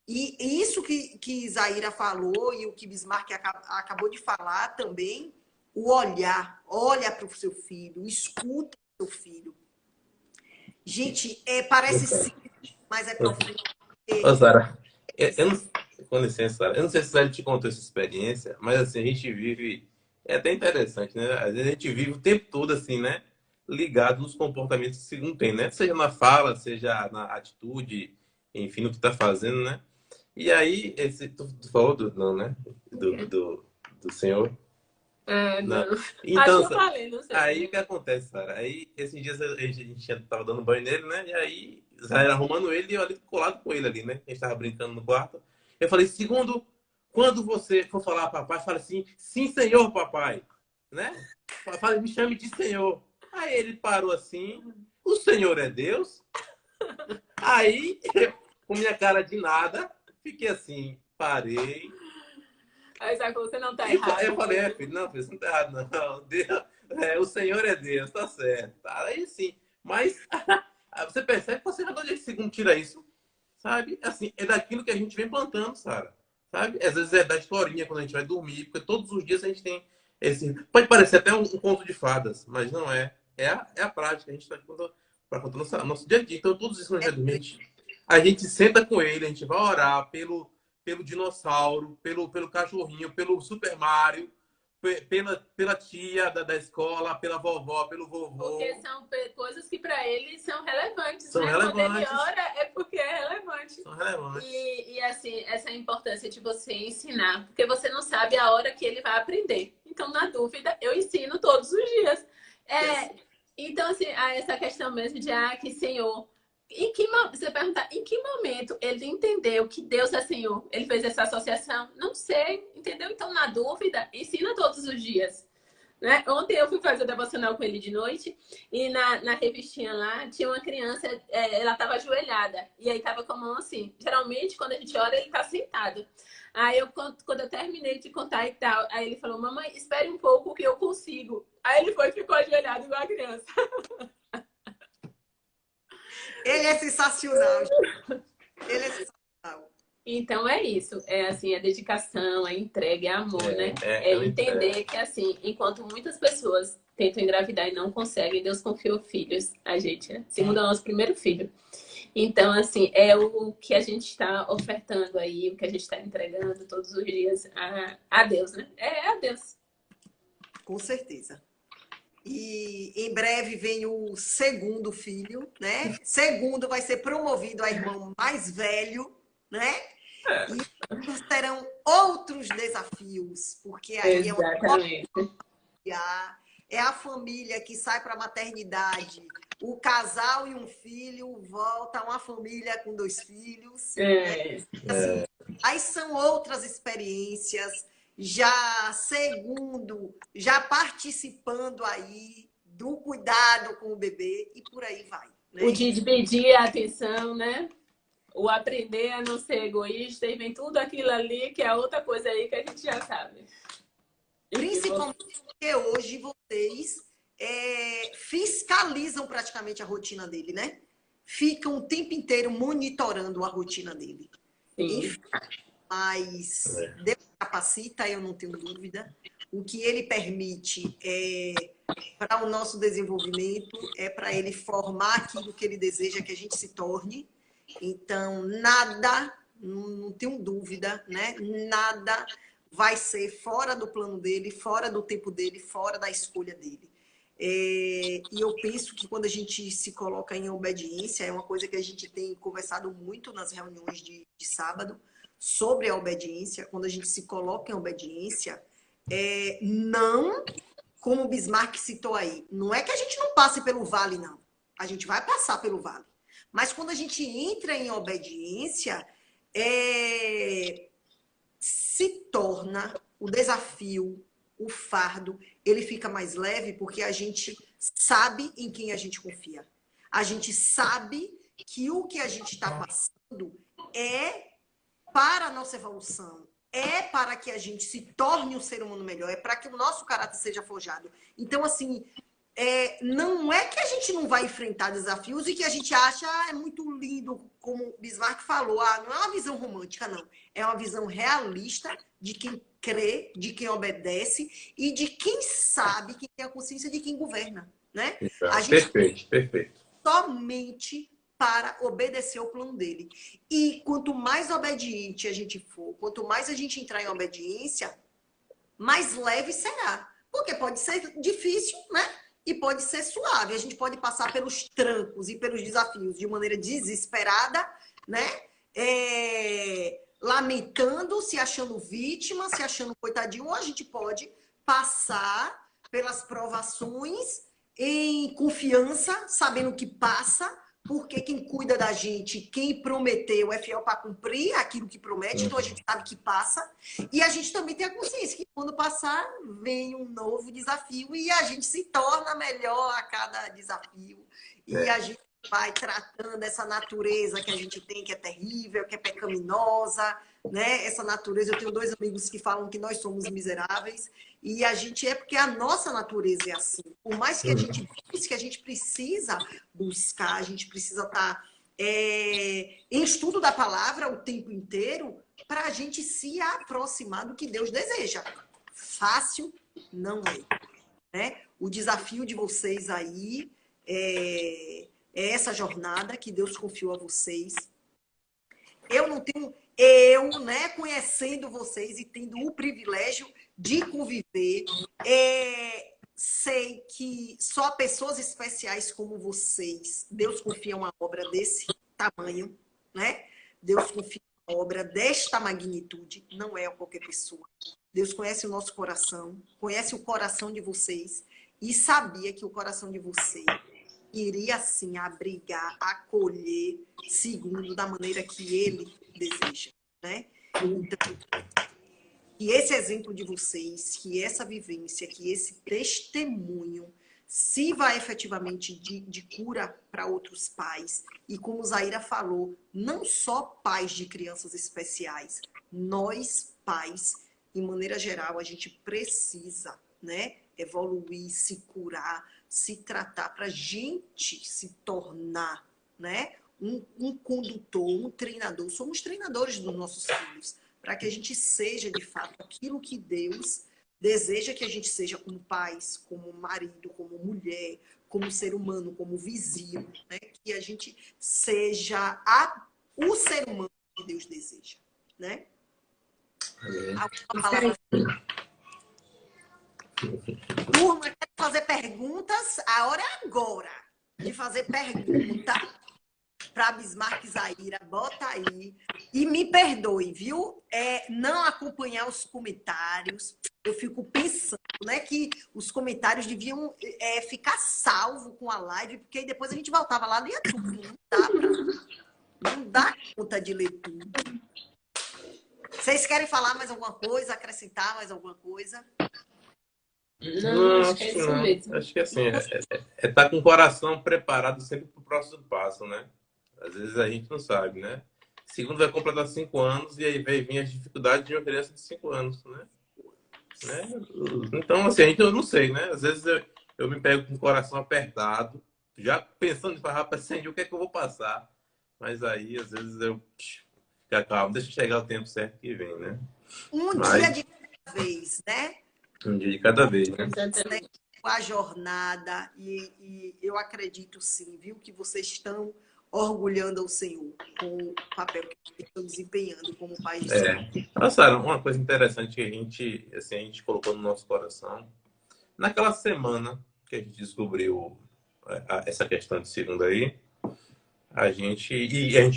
E isso que Zaira falou e o que Bismarck acabou de falar também, o olhar, olha para o seu filho, escuta o seu filho. Gente, parece simples, mas é profundo. Ô, Sara, com licença, Sara, eu não sei se a gente te contou essa experiência, mas assim, a gente vive, é até interessante, né? Às vezes a gente vive o tempo todo assim, né? Ligado nos comportamentos que não tem, né? Seja na fala, seja na atitude, enfim, no que tá fazendo, né? E aí, tu falou não, né? Do senhor. Não. Então, Acho que eu falei, não sei. aí o que acontece, Sara? Aí, esses dias a gente tava dando banho nele, né? E aí, Zaira arrumando ele e eu ali colado com ele ali, né? A gente tava brincando no quarto. Eu falei, segundo, quando você for falar a papai, fala assim, sim, senhor, papai. Né? Fala, me chame de senhor. Aí ele parou assim, o senhor é Deus? Aí, eu, com minha cara de nada, fiquei assim, parei. Aí sabe que você não tá errado. Eu falei, filho, não, filho, você não tá errado, não. Deus, o Senhor é Deus, tá certo. Aí sim, mas você percebe que você já de segundo tira isso, sabe? Assim, é daquilo que a gente vem plantando, Sara. Sabe? Às vezes é da historinha quando a gente vai dormir, porque todos os dias a gente tem esse. Pode parecer até um conto de fadas, mas não é. É a prática, a gente está para contar nosso dia a dia. Então, todos os dias quando a gente vai dormir, a gente senta com ele, a gente vai orar pelo dinossauro, pelo cachorrinho, pelo Super Mario, pela tia da escola, pela vovó, pelo vovô. Porque são coisas que para ele são relevantes, são né? relevantes. Quando ele ora é porque é relevante. São relevantes. E assim, essa é a importância de você ensinar, porque você não sabe a hora que ele vai aprender. Então, na dúvida, eu ensino todos os dias. Então, assim, essa questão mesmo de, que Senhor... Você perguntar, em que momento ele entendeu que Deus é Senhor? Ele fez essa associação? Não sei, entendeu? Então, na dúvida, ensina todos os dias. Né? Ontem eu fui fazer o devocional com ele de noite e na revistinha lá tinha uma criança, ela estava ajoelhada e aí estava com a mão assim. Geralmente, quando a gente ora, ele está sentado. Aí quando eu terminei de contar e tal, aí ele falou, mamãe, espere um pouco que eu consigo. Aí ele foi e ficou ajoelhado igual a criança. Ele é sensacional. Ele é sensacional. Então é isso, é assim, a dedicação, a entrega, é amor, né? É entender que assim, enquanto muitas pessoas tentam engravidar e não conseguem, Deus confiou filhos a gente, segundo o nosso primeiro filho. Então, assim, é o que a gente está ofertando aí, o que a gente está entregando todos os dias a Deus, né? É a Deus. Com certeza. E em breve vem o segundo filho, né? Segundo vai ser promovido a irmão mais velho, né? E terão outros desafios, porque aí Exatamente. é a família que sai para a maternidade, o casal e um filho volta a uma família com 2 filhos. Né? Assim, aí são outras experiências, já participando aí do cuidado com o bebê e por aí vai. Né? O de dividir a atenção, né? O aprender a não ser egoísta e vem tudo aquilo ali que é outra coisa aí que a gente já sabe. Principalmente porque hoje vocês fiscalizam praticamente a rotina dele, né? Ficam o tempo inteiro monitorando a rotina dele. Sim. Enfim, mas Deus capacita, eu não tenho dúvida. O que ele permite para o nosso desenvolvimento é para ele formar aquilo que ele deseja que a gente se torne. Então, nada, não tenho dúvida, né? Nada vai ser fora do plano dele, fora do tempo dele, fora da escolha dele. E eu penso que quando a gente se coloca em obediência, é uma coisa que a gente tem conversado muito nas reuniões de sábado, sobre a obediência. Quando a gente se coloca em obediência, não, como o Bismarck citou aí, não é que a gente não passe pelo vale, não. A gente vai passar pelo vale. Mas quando a gente entra em obediência, se torna o desafio, o fardo, ele fica mais leve porque a gente sabe em quem a gente confia. A gente sabe que o que a gente está passando é para a nossa evolução, é para que a gente se torne um ser humano melhor, é para que o nosso caráter seja forjado. Então, assim, não é que a gente não vai enfrentar desafios e que a gente acha é muito lindo, como o Bismarck falou, não é uma visão romântica, não. É uma visão realista de quem crê, de quem obedece e de quem sabe, quem tem a consciência de quem governa. Né? A gente Perfeito. somente para obedecer o plano dele. E quanto mais obediente a gente for, quanto mais a gente entrar em obediência, mais leve será. Porque pode ser difícil, né? E pode ser suave. A gente pode passar pelos trancos e pelos desafios de maneira desesperada, né? Lamentando, se achando vítima, se achando coitadinho, ou a gente pode passar pelas provações em confiança, sabendo que passa, porque quem cuida da gente, quem prometeu, é fiel para cumprir aquilo que promete, então a gente sabe que passa. E a gente também tem a consciência que quando passar, vem um novo desafio e a gente se torna melhor a cada desafio. E a gente vai tratando essa natureza que a gente tem, que é terrível, que é pecaminosa, né? Essa natureza, eu tenho 2 amigos que falam que nós somos miseráveis, e a gente porque a nossa natureza é assim. Por mais que a gente busque, a gente precisa buscar, a gente precisa estar em estudo da palavra o tempo inteiro para a gente se aproximar do que Deus deseja. Fácil não é, né? O desafio de vocês aí é essa jornada que Deus confiou a vocês. Né, conhecendo vocês e tendo o privilégio de conviver, sei que só pessoas especiais como vocês, Deus confia uma obra desse tamanho, né? Deus confia uma obra desta magnitude, não é qualquer pessoa. Deus conhece o nosso coração, conhece o coração de vocês e sabia que o coração de vocês iria, assim, abrigar, acolher, segundo da maneira que ele deseja, né? Então, que esse exemplo de vocês, que essa vivência, que esse testemunho sirva efetivamente de cura para outros pais. E como Zaira falou, não só pais de crianças especiais, nós pais, de maneira geral, a gente precisa, né, evoluir, se curar, se tratar para a gente se tornar, né, um condutor, um treinador. Somos treinadores dos nossos filhos, para que a gente seja, de fato, aquilo que Deus deseja que a gente seja como pais, como marido, como mulher, como ser humano, como vizinho, né? Que a gente seja o ser humano que Deus deseja, né? Alguma palavra? Turma, quer fazer perguntas? A hora é agora de fazer pergunta para Bismarck Zaira, bota aí. E me perdoe, viu? Não acompanhar os comentários. Eu fico pensando, né, que os comentários deviam ficar salvo com a live, porque aí depois a gente voltava lá e lia tudo. Não dá conta de ler tudo. Vocês querem falar mais alguma coisa, acrescentar mais alguma coisa? Não, acho que é isso mesmo. Acho que assim, estar com o coração preparado sempre para o próximo passo, né? Às vezes a gente não sabe, né? Segundo vai completar 5 anos e aí vai vir as dificuldades de uma criança de 5 anos, né? Então, assim, eu não sei, né? Às vezes eu me pego com o coração apertado, já pensando em falar para Senhor o que é que eu vou passar. Mas aí, às vezes, eu fico calmo, deixa chegar o tempo certo que vem, né? Dia de cada vez, né? Um dia de cada vez, né? A jornada, e eu acredito sim, viu, que vocês estão orgulhando ao Senhor com o papel que estão desempenhando como pais de Senhor. Sara, uma coisa interessante que a gente colocou no nosso coração, naquela semana que a gente descobriu essa questão de segunda aí, a gente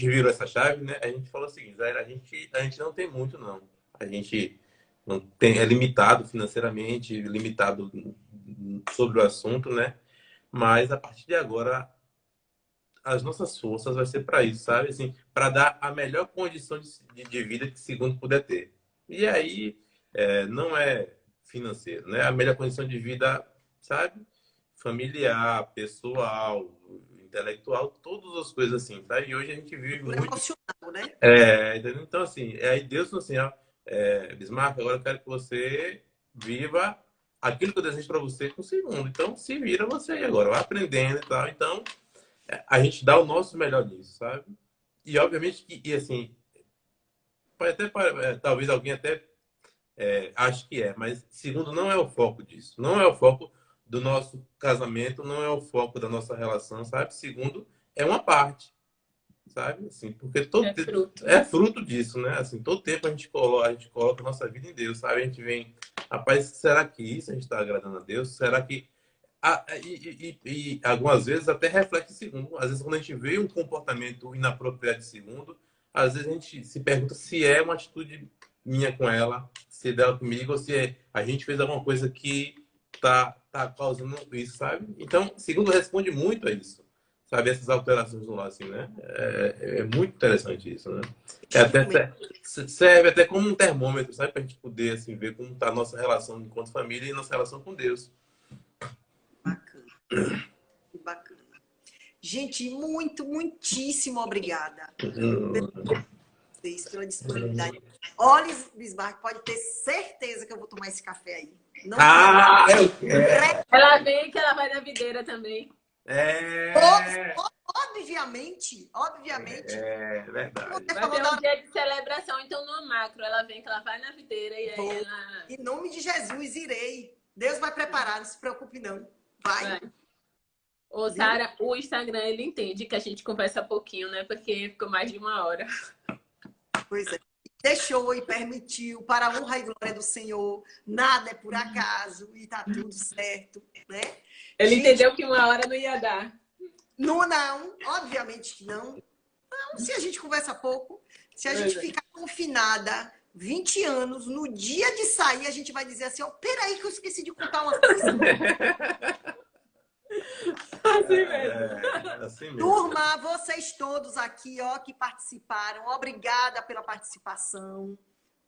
virou essa chave, né? A gente falou o seguinte, a gente não tem muito, não. A gente não tem, é limitado financeiramente, limitado sobre o assunto, né? Mas a partir de agora, as nossas forças vai ser para isso, sabe? Assim, para dar a melhor condição de vida que segundo puder ter. E aí, não é financeiro, né? A melhor condição de vida, sabe? Familiar, pessoal, intelectual, todas as coisas assim, tá? E hoje a gente vive muito... emocional, né? Entendeu? Então, assim, aí Deus falou assim, ó, Bismarck, agora eu quero que você viva aquilo que eu desejo para você com o segundo. Então, se vira você aí agora, vai aprendendo e tal. Então, a gente dá o nosso melhor nisso, sabe? E, obviamente, assim, pode até, talvez alguém até ache que mas segundo, não é o foco disso. Não é o foco do nosso casamento, não é o foco da nossa relação, sabe? Segundo, é uma parte, sabe? Assim, porque é fruto disso, né? Assim, todo tempo a gente coloca a nossa vida em Deus, sabe? A gente vem, rapaz, será que isso a gente está agradando a Deus? Será que... E algumas vezes até reflete segundo. Às vezes quando a gente vê um comportamento inapropriado de segundo, às vezes a gente se pergunta se é uma atitude minha com ela, se é dela comigo, ou se a gente fez alguma coisa que tá causando isso, sabe? Então, segundo responde muito a isso, sabe? Essas alterações no lar, assim, né? É muito interessante isso, né? Serve até como um termômetro, sabe? Pra gente poder, assim, ver como tá a nossa relação enquanto família e nossa relação com Deus. Bacana. Que bacana. Gente, muitíssimo obrigada pela disponibilidade. Olha, Bismarck, pode ter certeza que eu vou tomar esse café aí. Não eu quero. Ela vem que ela vai na videira também. Obviamente. É verdade. Vai ter um dia de celebração, então no macro. Ela vem que ela vai na videira e aí ela... Em nome de Jesus, irei. Deus vai preparar, não se preocupe não. Vai. Ô, Sara, o Instagram, ele entende que a gente conversa pouquinho, né? Porque ficou mais de 1 hora. Pois é. Deixou e permitiu, para a honra e glória do Senhor. Nada é por acaso e tá tudo certo, né? Ele entendeu que 1 hora não ia dar. Não, obviamente que não. Não, se a gente conversa pouco, se a gente ficar confinada 20 anos, no dia de sair, a gente vai dizer assim, peraí que eu esqueci de contar uma coisa. Assim mesmo. Turma, vocês todos aqui, que participaram, obrigada pela participação,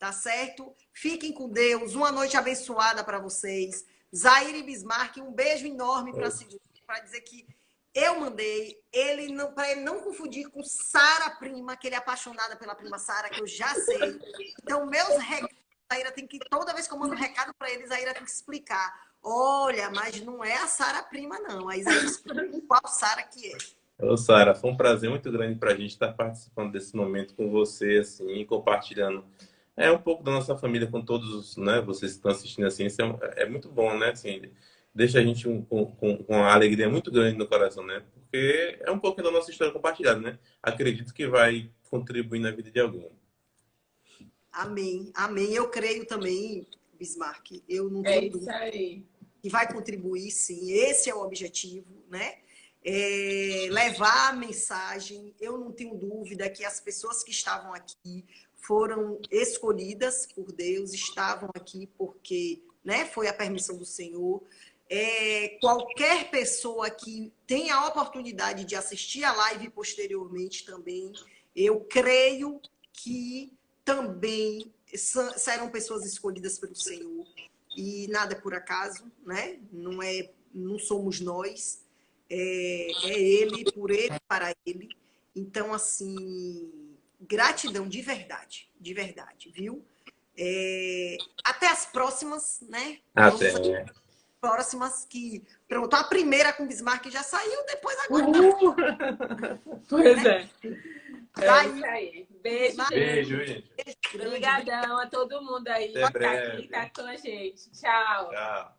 tá certo? Fiquem com Deus, uma noite abençoada para vocês. Zaire Bismarck, um beijo enorme para dizer que eu mandei para ele não confundir com Sara Prima, que ele é apaixonada pela prima Sara, que eu já sei. Então, meus recados, Zaira tem que, toda vez que eu mando um recado para eles, Zaira tem que explicar. Olha, mas não é a Sara Prima, não. Aí Zaira explica qual Sara que é. Ô, Sara, foi um prazer muito grande para a gente estar participando desse momento com você, assim, compartilhando um pouco da nossa família com todos, né? Vocês que estão assistindo, assim, isso é muito bom, né? Assim, deixa a gente com uma alegria muito grande no coração, né? Porque é um pouco da nossa história compartilhada, né? Acredito que vai contribuir na vida de alguém. Amém, amém. Eu creio também, Bismarck, eu não tenho isso aí. Que vai contribuir, sim. Esse é o objetivo, né? Levar a mensagem. Eu não tenho dúvida que as pessoas que estavam aqui foram escolhidas por Deus, estavam aqui porque, né, foi a permissão do Senhor. Qualquer pessoa que tenha a oportunidade de assistir a live posteriormente também, eu creio que também serão pessoas escolhidas pelo Senhor. E nada é por acaso, né? Não somos nós, é Ele, por Ele, para Ele. Então, assim, gratidão de verdade, viu? Até as próximas, né? Até. Próximas que... Pronto, a primeira com Bismarck já saiu, depois agora... Pois é. Tá Isso aí. Beijo, gente. Beijo, gente. Beijo grande. Obrigadão a todo mundo aí que tá com a gente. Tchau. Tchau.